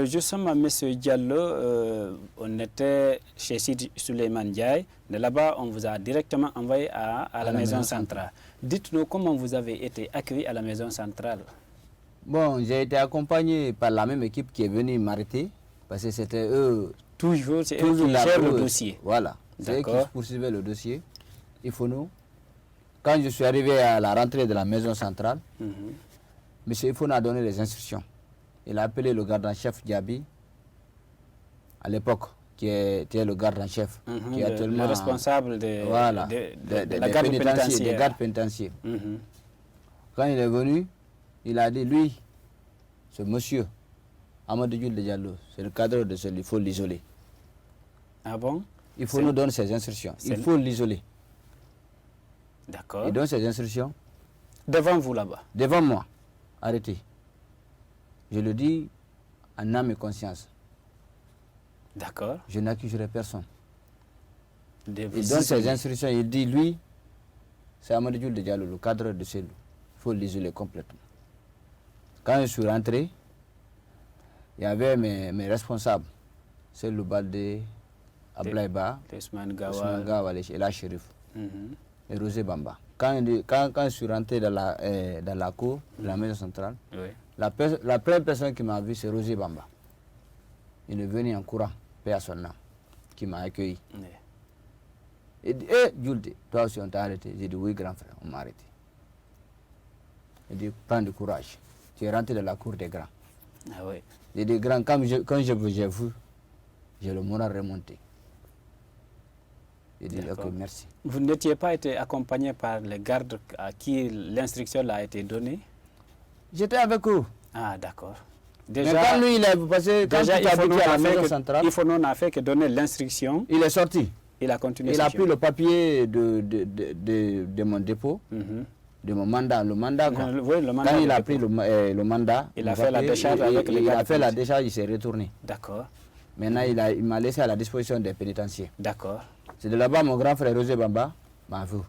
Speaker 1: Justement, M. Diallo, on était chez Sidi Suleiman Ndiaye. De là-bas, on vous a directement envoyé à la maison centrale. Dites-nous comment vous avez été accueilli à la maison centrale.
Speaker 2: Bon, j'ai été accompagné par la même équipe qui est venue m'arrêter, parce que c'était eux.
Speaker 1: Toujours, c'est eux qui gèrent le dossier.
Speaker 2: Voilà, c'est eux qui poursuivaient le dossier. Il faut nous. Quand je suis arrivé à la rentrée de la maison centrale, M. Ifono a donné les instructions. Il a appelé le gardien-chef Diaby, à l'époque, qui était le gardien-chef, qui est actuellement
Speaker 1: le responsable des
Speaker 2: gardes pénitentiaires. Quand il est venu, il a dit, lui, ce monsieur, Amadou Diallo, c'est le cadre de celui, il faut l'isoler.
Speaker 1: Ah bon?
Speaker 2: il faut nous donner ses instructions. Il faut l'isoler.
Speaker 1: D'accord.
Speaker 2: Il donne ses instructions.
Speaker 1: Devant vous là-bas?
Speaker 2: Devant moi. Arrêtez. Je le dis en âme et conscience.
Speaker 1: D'accord.
Speaker 2: Je n'accuserai personne. Il donne
Speaker 1: isoler.
Speaker 2: ses instructions. Il dit, lui, c'est Amadou Diouf de Diallo, le cadre de Cellou. Il faut l'isoler complètement. Quand je suis rentré, il y avait mes responsables. C'est le Balde, Ablaïba, Ousmane Gawa et la Chérif. Et Rosé Bamba. Quand je suis rentré dans la cour de la maison centrale, la première personne qui m'a vu, c'est Rosé Bamba. Il est venu en courant, paix à son nom, qui m'a accueilli. Il dit, Jules, toi aussi on t'a arrêté. J'ai dit, oui, grand frère, on m'a arrêté. Il dit, prends du courage. Tu es rentré dans la cour des grands.
Speaker 1: Ah oui.
Speaker 2: J'ai dit, grand, quand j'ai vu, j'ai le moral remonté. J'ai dit, ok, merci.
Speaker 1: Vous n'étiez pas été accompagné par les gardes à qui l'instruction a été donnée?
Speaker 2: J'étais avec eux.
Speaker 1: Ah, d'accord.
Speaker 2: Déjà, mais quand lui, il est passé, quand il est habitué à la maison centrale,
Speaker 1: il faut non a fait que donner l'instruction.
Speaker 2: Il est sorti.
Speaker 1: Il a continué.
Speaker 2: Il a pris le papier de mon dépôt, de mon mandat. Le mandat, quoi.
Speaker 1: Oui, le mandat.
Speaker 2: Quand il a pris le mandat,
Speaker 1: il a fait la décharge avec les gardes.
Speaker 2: Il a fait la décharge, il s'est retourné.
Speaker 1: D'accord.
Speaker 2: Maintenant, il m'a laissé à la disposition des pénitenciers.
Speaker 1: D'accord.
Speaker 2: C'est de là-bas, mon grand frère Rosé Bamba m'a vu,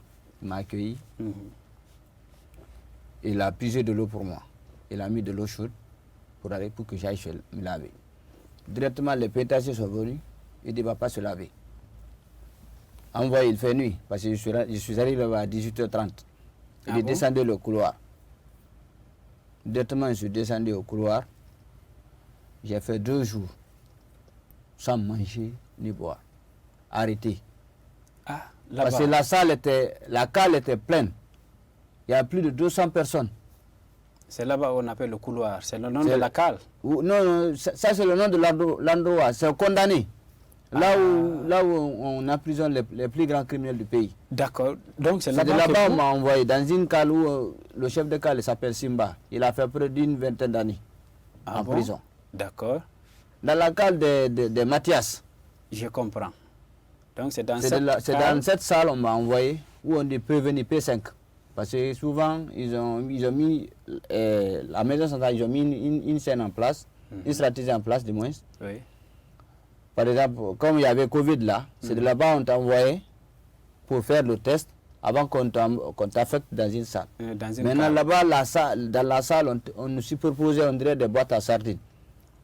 Speaker 2: il m'a accueilli. Il a puisé de l'eau pour moi. Il a mis de l'eau chaude pour que j'aille me laver. Directement, les pénitenciers sont venus. Il ne va pas se laver. Envoyé, il fait nuit, parce que je suis arrivé à 18h30. Il est descendu le couloir. Directement, je suis descendu au couloir. J'ai fait 2 jours sans manger ni boire. Arrêté.
Speaker 1: Ah,
Speaker 2: parce que la cale était pleine. Il y a plus de 200 personnes.
Speaker 1: C'est là-bas où on appelle le couloir. C'est le nom de la cale?
Speaker 2: Non, ça c'est le nom de l'endroit. C'est condamné. Là où on emprisonne les plus grands criminels du pays.
Speaker 1: D'accord. Donc c'est
Speaker 2: là-bas on m'a envoyé dans une cale où le chef de cale s'appelle Simba. Il a fait près d'une vingtaine d'années en prison.
Speaker 1: D'accord.
Speaker 2: Dans la cale de Mathias.
Speaker 1: Je comprends. Donc c'est dans
Speaker 2: cette salle on m'a envoyé où on dit prévenir P5. Parce que souvent ils ont mis la maison centrale, ils ont mis une scène en place, une stratégie en place du moins.
Speaker 1: Oui.
Speaker 2: Par exemple, comme il y avait Covid là, c'est de là-bas on t'a envoyé pour faire le test avant qu'on t'affecte dans une salle. Maintenant là-bas, dans la salle, on nous superposait, on dirait des boîtes à sardines.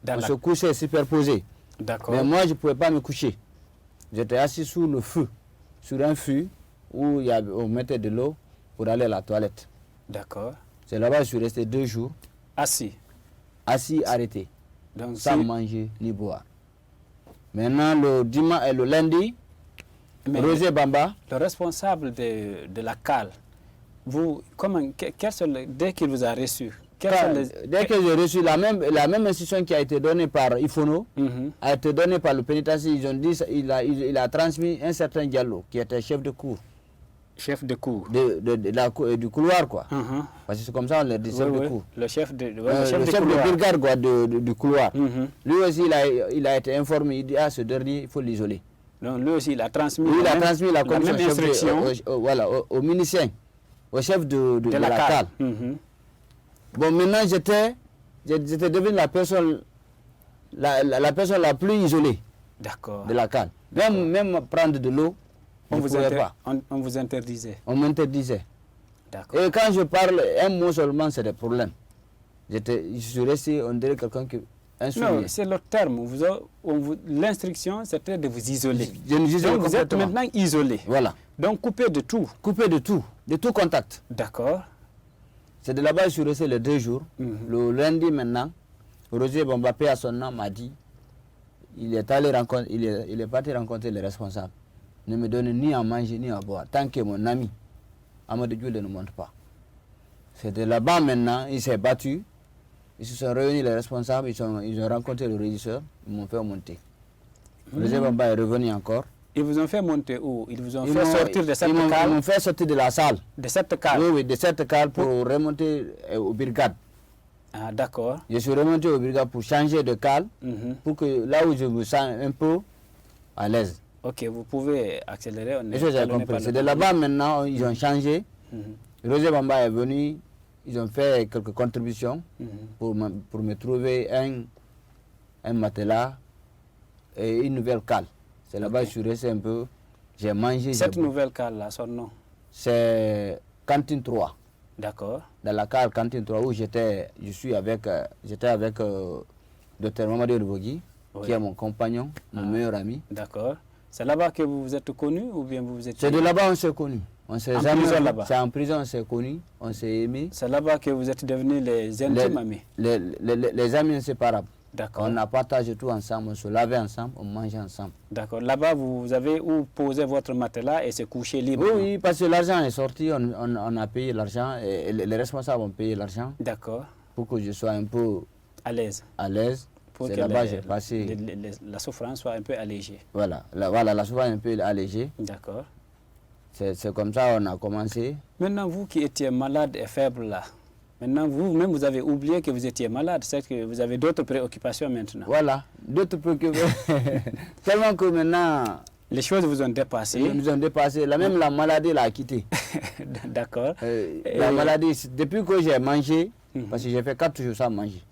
Speaker 2: On se couchait superposé.
Speaker 1: D'accord.
Speaker 2: Mais moi, je ne pouvais pas me coucher. J'étais assis sous le feu, sur un fût où on mettait de l'eau pour aller à la toilette.
Speaker 1: D'accord.
Speaker 2: C'est là-bas que je suis resté 2 jours.
Speaker 1: Assis?
Speaker 2: Assis, arrêté.
Speaker 1: Donc,
Speaker 2: sans manger ni boire. Maintenant, le lundi, Rosé Bamba.
Speaker 1: Le responsable de la cale, dès qu'il vous a reçu,
Speaker 2: dès que j'ai reçu la même instruction qui a été donnée par Ifono, a été donnée par le pénitencier, ils ont dit il a transmis un certain Diallo, qui était chef de cour.
Speaker 1: Chef de cour
Speaker 2: du couloir, quoi. Parce que c'est comme ça on le dit, chef de cour.
Speaker 1: Le chef de
Speaker 2: brigade, quoi, du couloir. Lui aussi, il a été informé, il dit, ce dernier, il faut l'isoler.
Speaker 1: Donc lui aussi, il a transmis,
Speaker 2: la même instruction au ministère, au chef de la cale. Bon, maintenant, j'étais devenu la personne la plus isolée de la cale. Même prendre de l'eau, on
Speaker 1: vous interdisait.
Speaker 2: On m'interdisait.
Speaker 1: D'accord.
Speaker 2: Et quand je parle un mot seulement, c'est des problèmes. Je suis resté, on dirait quelqu'un qui...
Speaker 1: Non, c'est le terme. L'instruction, c'était de vous isoler.
Speaker 2: Donc
Speaker 1: vous êtes maintenant isolé.
Speaker 2: Voilà.
Speaker 1: Donc coupé de tout.
Speaker 2: Coupé de tout contact.
Speaker 1: D'accord.
Speaker 2: C'est de là-bas que je suis resté les 2 jours. Le lundi maintenant, Roger Bamba, à son nom, m'a dit, il est parti rencontrer les responsables. Ne me donne ni à manger ni à boire, tant que mon ami Amadou Diouf ne monte pas. C'est de là-bas maintenant, il s'est battu. Ils se sont réunis les responsables, ils ont rencontré le régisseur, ils m'ont fait monter. Roger Bamba est revenu encore.
Speaker 1: Ils vous ont fait monter où? Ils vous ont fait sortir de cette cale?
Speaker 2: Ils m'ont fait sortir de la salle.
Speaker 1: De cette cale?
Speaker 2: Oui, de cette cale pour remonter aux brigades.
Speaker 1: Ah, d'accord.
Speaker 2: Je suis remonté aux brigades pour changer de cale, pour que là où je me sens un peu à l'aise.
Speaker 1: Ok, vous pouvez accélérer.
Speaker 2: Est-ce que j'ai compris? C'est de là-bas maintenant, ils ont changé. Roger Bamba est venu, ils ont fait quelques contributions pour me trouver un matelas et une nouvelle cale. C'est là-bas que je suis resté un peu, j'ai mangé.
Speaker 1: Cette nouvelle cale-là, son nom?
Speaker 2: C'est Cantine 3.
Speaker 1: D'accord.
Speaker 2: Dans la cale Cantine 3 où j'étais avec Dr Mamadou Rubogui, qui est mon compagnon, mon meilleur ami.
Speaker 1: D'accord. C'est là-bas que vous vous êtes connus ou bien vous vous êtes...
Speaker 2: C'est de là-bas on s'est connus. On s'est
Speaker 1: en prison là-bas?
Speaker 2: C'est en prison on s'est connus, on s'est aimés.
Speaker 1: C'est là-bas que vous êtes devenus les intimes amis?
Speaker 2: Les amis inséparables.
Speaker 1: D'accord.
Speaker 2: On a partagé tout ensemble, on se lavait ensemble, on mangeait ensemble.
Speaker 1: D'accord. Là-bas, vous avez où posé votre matelas et se coucher libre?
Speaker 2: Oui, parce que l'argent est sorti, on a payé l'argent, et les responsables ont payé l'argent.
Speaker 1: D'accord.
Speaker 2: Pour que je sois un peu
Speaker 1: à l'aise.
Speaker 2: C'est là-bas que j'ai passé.
Speaker 1: La souffrance soit un peu allégée.
Speaker 2: Voilà, la souffrance un peu allégée.
Speaker 1: D'accord.
Speaker 2: C'est comme ça qu'on a commencé.
Speaker 1: Maintenant, vous qui étiez malade et faible là, maintenant vous-même vous avez oublié que vous étiez malade, c'est que vous avez d'autres préoccupations maintenant.
Speaker 2: Voilà, d'autres préoccupations. Tellement que maintenant...
Speaker 1: Les choses vous ont dépassé.
Speaker 2: Ils nous ont dépassé. Même la maladie l'a quitté.
Speaker 1: D'accord.
Speaker 2: La maladie, depuis que j'ai mangé, parce que j'ai fait 4 jours sans manger.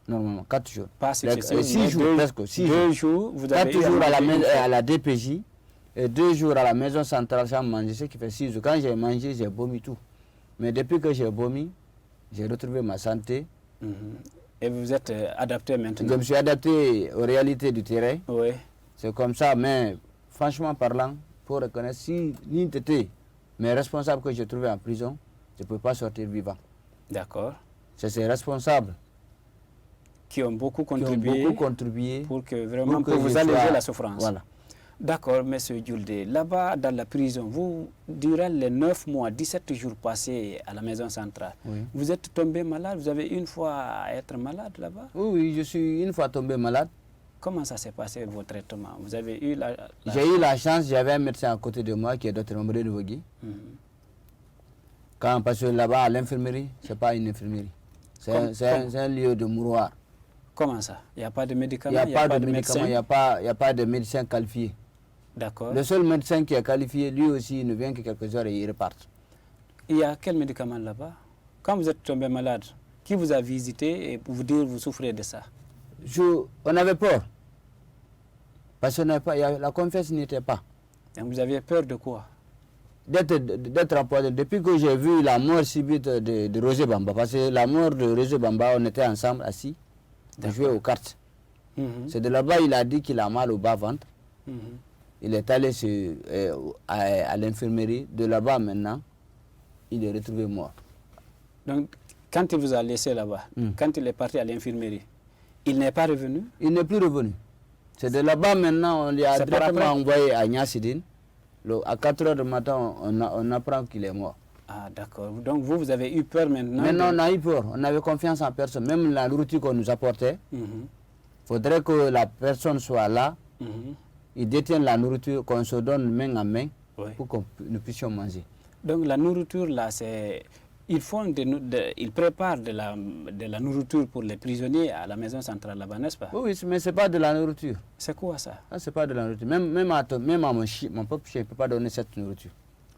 Speaker 2: Normalement, 4 jours.
Speaker 1: Pas
Speaker 2: 6 jours presque.
Speaker 1: 2 jours, vous avez
Speaker 2: 4 jours à la DPJ et 2 jours à la maison centrale sans manger, ce qui fait 6 jours. Quand j'ai mangé, j'ai vomi tout. Mais depuis que j'ai vomi, j'ai retrouvé ma santé.
Speaker 1: Et vous êtes adapté maintenant?
Speaker 2: Je me suis adapté aux réalités du terrain.
Speaker 1: Oui.
Speaker 2: C'est comme ça, mais franchement parlant, il faut reconnaître, si ni t'étais mes responsables que j'ai trouvés en prison, je ne peux pas sortir vivant.
Speaker 1: D'accord.
Speaker 2: C'est ces responsables
Speaker 1: qui ont beaucoup contribué pour que vraiment pour vous alléger la souffrance.
Speaker 2: Voilà.
Speaker 1: D'accord, M. Djoulde. Là-bas, dans la prison, vous, durant les 9 mois, 17 jours passés à la maison centrale, vous êtes tombé malade? Vous avez une fois à être malade là-bas?
Speaker 2: Oui, je suis une fois tombé malade.
Speaker 1: Comment ça s'est passé, vos traitements? Vous avez eu
Speaker 2: J'ai eu la chance, j'avais un médecin à côté de moi qui est Dr Mamadou Rubogui. Parce que là-bas, à l'infirmerie, ce n'est pas une infirmerie. C'est un lieu de mouroir.
Speaker 1: Comment ça? Il n'y a pas de médicaments?
Speaker 2: Il n'y a pas de médicaments, il n'y a pas de médecin qualifié.
Speaker 1: D'accord.
Speaker 2: Le seul médecin qui est qualifié, lui aussi, il ne vient que quelques heures et il repart.
Speaker 1: Il y a quel médicament là-bas? Quand vous êtes tombé malade, qui vous a visité et pour vous dire que vous souffrez de ça?
Speaker 2: On avait peur. Parce que la confiance n'était pas.
Speaker 1: Et vous aviez peur de quoi?
Speaker 2: D'être empoisonné. Depuis que j'ai vu la mort subite de Roger Bamba, parce que la mort de Roger Bamba, on était ensemble assis, on jouait aux cartes. C'est de là-bas il a dit qu'il a mal au bas-ventre. Il est allé à l'infirmerie. De là-bas maintenant, il est retrouvé mort.
Speaker 1: Donc, quand il vous a laissé là-bas, quand il est parti à l'infirmerie, il n'est pas revenu? Il n'est plus revenu.
Speaker 2: C'est de là-bas maintenant, on lui a directement envoyé à Niassidine. À 4 h du matin, on apprend qu'il est mort.
Speaker 1: Ah d'accord. Donc vous avez eu peur maintenant?
Speaker 2: Maintenant on a eu peur, on avait confiance en personne. Même la nourriture qu'on nous apportait, il faudrait que la personne soit là, il détienne la nourriture, qu'on se donne main en main pour que nous puissions manger. Donc la nourriture là, c'est...
Speaker 1: Ils préparent de la nourriture pour les prisonniers à la maison centrale là-bas, n'est-ce pas?
Speaker 2: Oui, mais ce n'est pas de la nourriture.
Speaker 1: C'est quoi ça?
Speaker 2: Ce n'est pas de la nourriture. Même à mon propre chien, je ne peux pas donner cette nourriture.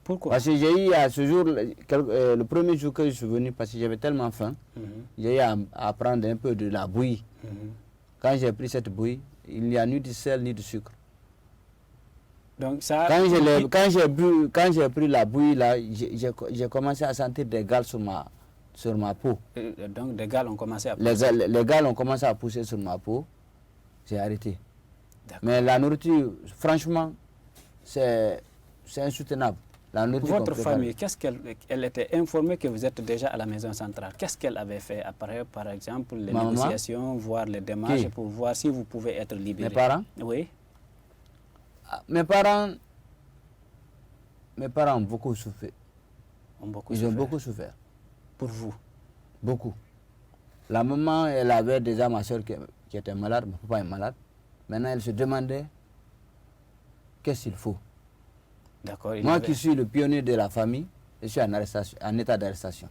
Speaker 1: Pourquoi?
Speaker 2: Parce que j'ai eu à ce jour, le premier jour que je suis venu, parce que j'avais tellement faim, j'ai eu à prendre un peu de la bouillie. Quand j'ai pris cette bouillie, il n'y a ni du sel ni du sucre. Donc ça, quand j'ai pris la bouillie là, j'ai commencé à sentir des gales sur ma peau.
Speaker 1: Donc des gales ont commencé à pousser.
Speaker 2: Les gales ont commencé à pousser sur ma peau. J'ai arrêté. Mais la nourriture, franchement, c'est insoutenable.
Speaker 1: Votre famille, qu'est-ce qu'elle était informée que vous êtes déjà à la maison centrale? Qu'est-ce qu'elle avait fait après, par exemple, les négociations, voir les démarches pour voir si vous pouvez être libéré?
Speaker 2: Mes parents?
Speaker 1: Oui.
Speaker 2: Mes parents ont beaucoup souffert. Ils ont beaucoup souffert.
Speaker 1: Pour vous?
Speaker 2: Beaucoup. La maman, elle avait déjà ma soeur qui était malade, mon papa est malade. Maintenant, elle se demandait qu'est-ce qu'il faut. Moi qui suis le pionnier de la famille, je suis en état d'arrestation.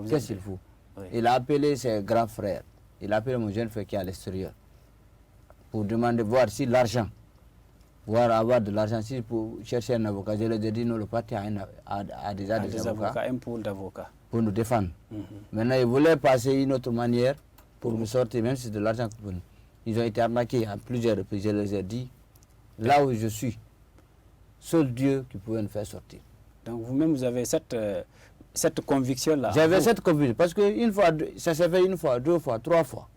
Speaker 2: Qu'est-ce qu'il faut? Il a appelé ses grands frères. Il a appelé mon jeune frère qui est à l'extérieur pour demander voir si l'argent pouvoir avoir de l'argent. Si pour chercher un avocat, je leur ai dit non, le parti a déjà des avocats.
Speaker 1: Un pool d'avocats.
Speaker 2: Pour nous défendre. Maintenant, ils voulaient passer une autre manière pour nous sortir, même si c'est de l'argent. Ils ont été arnaqués à plusieurs reprises. Je les ai dit, là où je suis, seul Dieu qui pouvait nous faire sortir.
Speaker 1: Donc vous-même, vous avez cette conviction-là.
Speaker 2: J'avais cette conviction, parce que ça s'est fait une fois, deux fois, trois fois.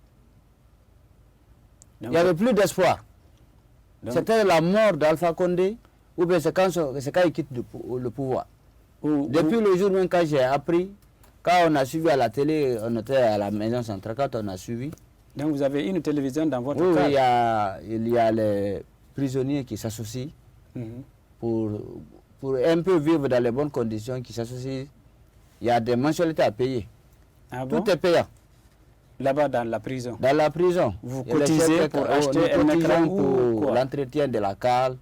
Speaker 2: Il n'y avait plus d'espoir. C'était la mort d'Alpha Condé, ou bien c'est quand il quitte le pouvoir. Depuis le jour même quand j'ai appris, quand on a suivi à la télé, on était à la maison centrale, quand on a suivi.
Speaker 1: Donc vous avez une télévision dans votre
Speaker 2: cadre?
Speaker 1: Oui,
Speaker 2: il y a les prisonniers qui s'associent pour un peu vivre dans les bonnes conditions, qui s'associent. Il y a des mensualités à payer.
Speaker 1: Ah bon?
Speaker 2: Tout est payant.
Speaker 1: Là-bas dans la prison?
Speaker 2: Dans la prison.
Speaker 1: Vous cotisez pour acheter un écran
Speaker 2: pour l'entretien de la cale,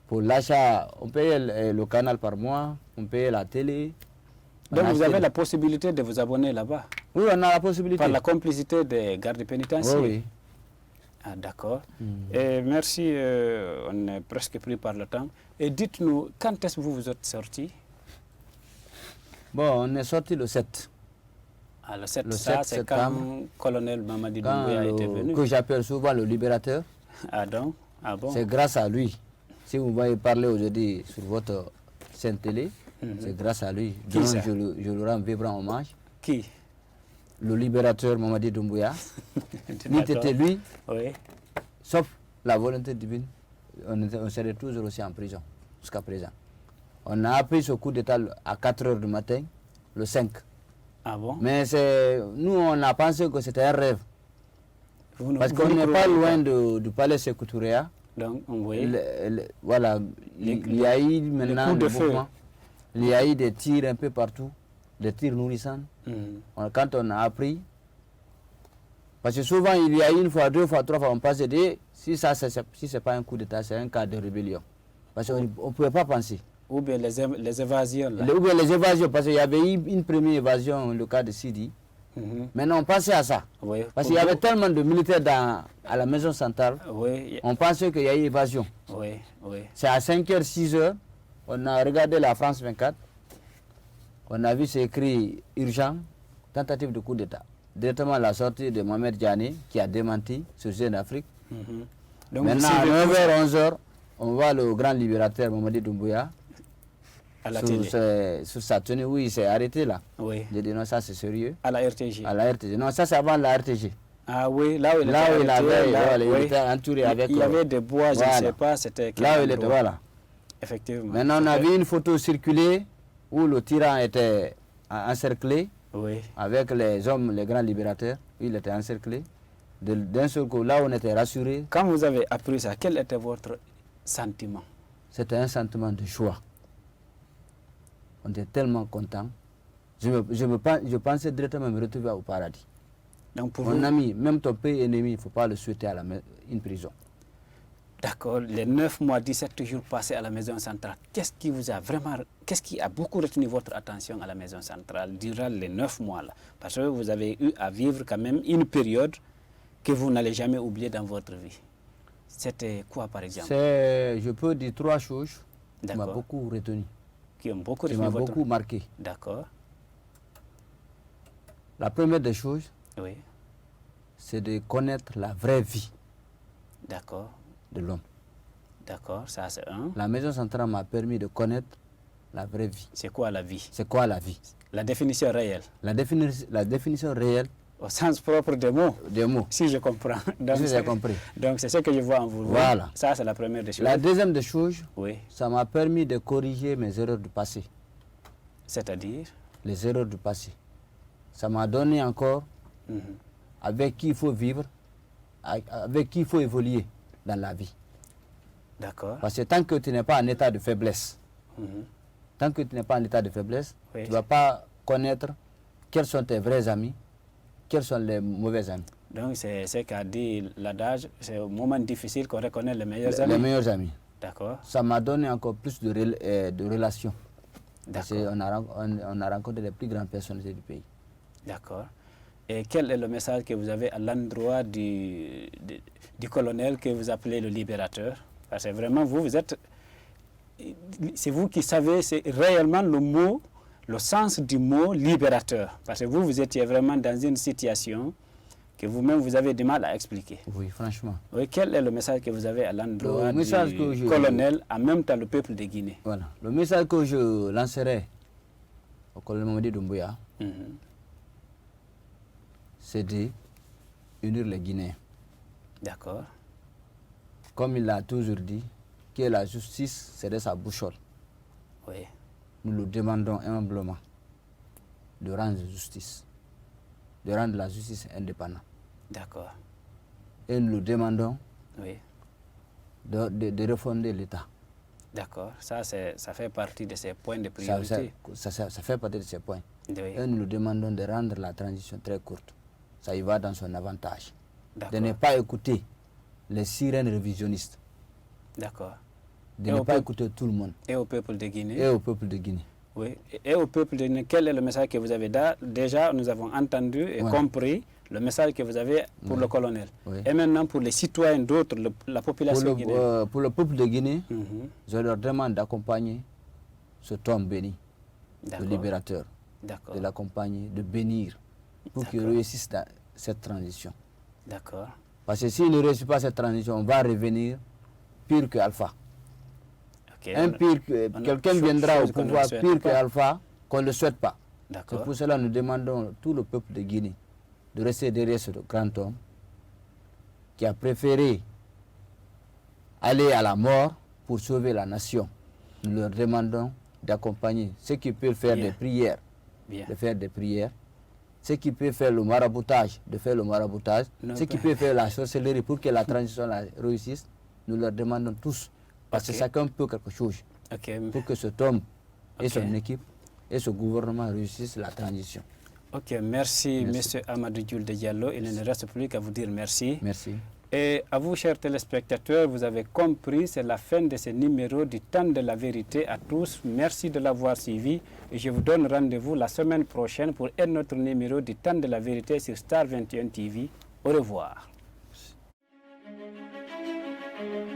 Speaker 2: pour l'achat. On paye le canal par mois, on paye la télé.
Speaker 1: Donc vous avez la possibilité de vous abonner là-bas?
Speaker 2: Oui, on a la possibilité.
Speaker 1: Par la complicité des gardes pénitentiaires?
Speaker 2: Oui.
Speaker 1: Ah, d'accord. Et merci, on est presque pris par le temps. Et dites-nous, quand est-ce que vous vous êtes sorti?
Speaker 2: Bon, on est sorti le 7.
Speaker 1: Ah, le 7, ça c'est quand le colonel Mamadi Doumbouya a été venu.
Speaker 2: Que j'appelle souvent le libérateur.
Speaker 1: Ah donc? Ah bon?
Speaker 2: C'est grâce à lui. Si vous voyez parler aujourd'hui sur votre chaîne télé, c'est grâce à lui. Donc je le rends vibrant hommage.
Speaker 1: Qui?
Speaker 2: Le libérateur Mamadi Doumbouya. N'eût été lui,
Speaker 1: oui.
Speaker 2: Sauf la volonté divine, on serait toujours aussi en prison jusqu'à présent. On a appris ce coup d'état à 4 h du matin, le 5.
Speaker 1: Ah bon?
Speaker 2: Mais nous, on a pensé que c'était un rêve. Parce qu'on n'est pas loin du palais Sékou Touréa.
Speaker 1: Donc, oui.
Speaker 2: Voilà, il y a eu maintenant
Speaker 1: des mouvements.
Speaker 2: Il y a eu des tirs un peu partout, des tirs nourrissants. Quand on a appris, parce que souvent, il y a une fois, deux fois, trois fois, on passe de si ce n'est pas un coup d'état, c'est un cas de rébellion. Parce qu'on ne pouvait pas penser.
Speaker 1: Ou bien les évasions. Là.
Speaker 2: Ou bien les évasions, parce qu'il y avait eu une première évasion, le cas de Sidi. Maintenant, on pensait à ça.
Speaker 1: Oui,
Speaker 2: parce qu'il y avait tellement de militaires à la maison centrale.
Speaker 1: Oui.
Speaker 2: On pensait qu'il y a eu évasion.
Speaker 1: Oui.
Speaker 2: C'est à 5 h, 6 h, on a regardé la France 24. On a vu c'est écrit urgent, tentative de coup d'état. Directement la sortie de Mohamed Diané, qui a démenti sur Jeune Afrique. Maintenant, à 9 h, 11 h, on voit le grand libérateur Mamadi Doumbouya.
Speaker 1: À la télé.
Speaker 2: Sur sa tenue, oui, il s'est arrêté là.
Speaker 1: Oui.
Speaker 2: J'ai dit non, ça c'est sérieux.
Speaker 1: À la RTG.
Speaker 2: À la RTG. Non, ça c'est avant la RTG.
Speaker 1: Ah oui, là où il
Speaker 2: était entouré avec...
Speaker 1: Il y avait des bois, je ne sais pas, c'était...
Speaker 2: Là où il était, voilà.
Speaker 1: Effectivement.
Speaker 2: Maintenant, on a vu une photo circuler où le tyran était encerclé.
Speaker 1: Oui.
Speaker 2: Avec les hommes, les grands libérateurs. Il était encerclé. D'un seul coup, là, on était rassurés.
Speaker 1: Quand vous avez appris ça, quel était votre sentiment?
Speaker 2: C'était un sentiment de joie. On était tellement contents. Je pensais directement me retrouver au paradis.
Speaker 1: Donc pour
Speaker 2: mon ami, même ton pays ennemi, il ne faut pas le souhaiter à une prison.
Speaker 1: D'accord. Les 9 mois, 17 jours passés à la maison centrale, qu'est-ce qui a beaucoup retenu votre attention à la maison centrale durant les 9 mois là? Parce que vous avez eu à vivre quand même une période que vous n'allez jamais oublier dans votre vie. C'était quoi par exemple?
Speaker 2: Je peux dire 3 choses qui m'ont beaucoup retenu.
Speaker 1: Qui ont beaucoup
Speaker 2: retenu beaucoup marqué.
Speaker 1: D'accord.
Speaker 2: La première des choses,
Speaker 1: oui,
Speaker 2: c'est de connaître la vraie vie.
Speaker 1: D'accord.
Speaker 2: De l'homme.
Speaker 1: D'accord, ça c'est un.
Speaker 2: La maison centrale m'a permis de connaître la vraie vie.
Speaker 1: C'est quoi la vie?
Speaker 2: C'est quoi la vie?
Speaker 1: La définition réelle.
Speaker 2: La définition réelle.
Speaker 1: Au sens propre des mots.
Speaker 2: Des mots.
Speaker 1: Si je comprends. Donc,
Speaker 2: si j'ai compris.
Speaker 1: Donc c'est ce que je vois en vous.
Speaker 2: Voilà.
Speaker 1: Ça c'est la première des choses.
Speaker 2: La deuxième des choses,
Speaker 1: oui,
Speaker 2: ça m'a permis de corriger mes erreurs du passé.
Speaker 1: C'est-à-dire?
Speaker 2: Les erreurs du passé. Ça m'a donné encore avec qui il faut vivre, avec qui il faut évoluer dans la vie.
Speaker 1: D'accord.
Speaker 2: Parce que tant que tu n'es pas en état de faiblesse, tant que tu n'es pas en état de faiblesse,
Speaker 1: oui,
Speaker 2: tu ne vas pas connaître quels sont tes vrais amis, quels sont les mauvais amis.
Speaker 1: Donc c'est ce qu'a dit l'adage, c'est au moment difficile qu'on reconnaît les meilleurs amis.
Speaker 2: Les meilleurs amis.
Speaker 1: D'accord.
Speaker 2: Ça m'a donné encore plus de relations. Parce
Speaker 1: D'accord.
Speaker 2: qu'on a rencontré les plus grandes personnalités du pays.
Speaker 1: D'accord. Et quel est le message que vous avez à l'endroit du colonel que vous appelez le libérateur? Parce que vraiment, c'est vous qui savez, c'est réellement le sens du mot libérateur. Parce que vous étiez vraiment dans une situation que vous-même, vous avez du mal à expliquer.
Speaker 2: Oui, franchement.
Speaker 1: Oui, quel est le message que vous avez à l'endroit du colonel, en même temps le peuple de Guinée?
Speaker 2: Voilà. Le message que je lancerai au colonel Mamadi Doumbouya, c'est d'unir les Guinéens.
Speaker 1: D'accord.
Speaker 2: Comme il l'a toujours dit, que la justice serait sa boussole.
Speaker 1: Oui.
Speaker 2: Nous le demandons humblement de rendre justice, de rendre la justice indépendante.
Speaker 1: D'accord.
Speaker 2: Et nous le demandons
Speaker 1: oui.
Speaker 2: de refonder l'État.
Speaker 1: D'accord. Ça fait partie de ces points de priorité.
Speaker 2: Ça fait partie de ces points.
Speaker 1: Oui.
Speaker 2: Et nous le demandons de rendre la transition très courte. Ça y va dans son avantage. De ne pas écouter les sirènes révisionnistes.
Speaker 1: D'accord.
Speaker 2: De ne pas écouter tout le monde.
Speaker 1: Et au peuple de Guinée.
Speaker 2: Et au peuple de Guinée.
Speaker 1: Oui. Et au peuple de Guinée, quel est le message que vous avez déjà, nous avons entendu et compris le message que vous avez pour le colonel. Oui. Et maintenant pour les citoyens d'autres, la population guinéenne.
Speaker 2: Pour le peuple de Guinée, je leur demande d'accompagner cet homme béni, le libérateur. De l'accompagner, de bénir, pour qu'il réussisse dans cette transition.
Speaker 1: D'accord.
Speaker 2: Parce que s'il ne réussit pas cette transition, on va revenir pire que Alpha. Quelqu'un viendra au pouvoir pire que Alpha, qu'on ne le souhaite pas. C'est pour cela que nous demandons à tout le peuple de Guinée de rester derrière ce grand homme qui a préféré aller à la mort pour sauver la nation. Nous leur demandons d'accompagner ceux qui peuvent faire des prières, de faire des prières. Ceux qui peuvent faire le maraboutage, de faire le maraboutage. Ceux qui peuvent faire la sorcellerie pour que la transition réussisse, nous leur demandons tous. Parce que chacun peut quelque chose. Pour que cet homme et son équipe et ce gouvernement réussissent la transition.
Speaker 1: Ok, merci. M. Amadou Dioul de Diallo. Il ne nous reste plus qu'à vous dire merci.
Speaker 2: Merci.
Speaker 1: Et à vous, chers téléspectateurs, vous avez compris, c'est la fin de ce numéro du Temps de la Vérité à tous. Merci de l'avoir suivi et je vous donne rendez-vous la semaine prochaine pour un autre numéro du Temps de la Vérité sur Star 21 TV. Au revoir. Merci.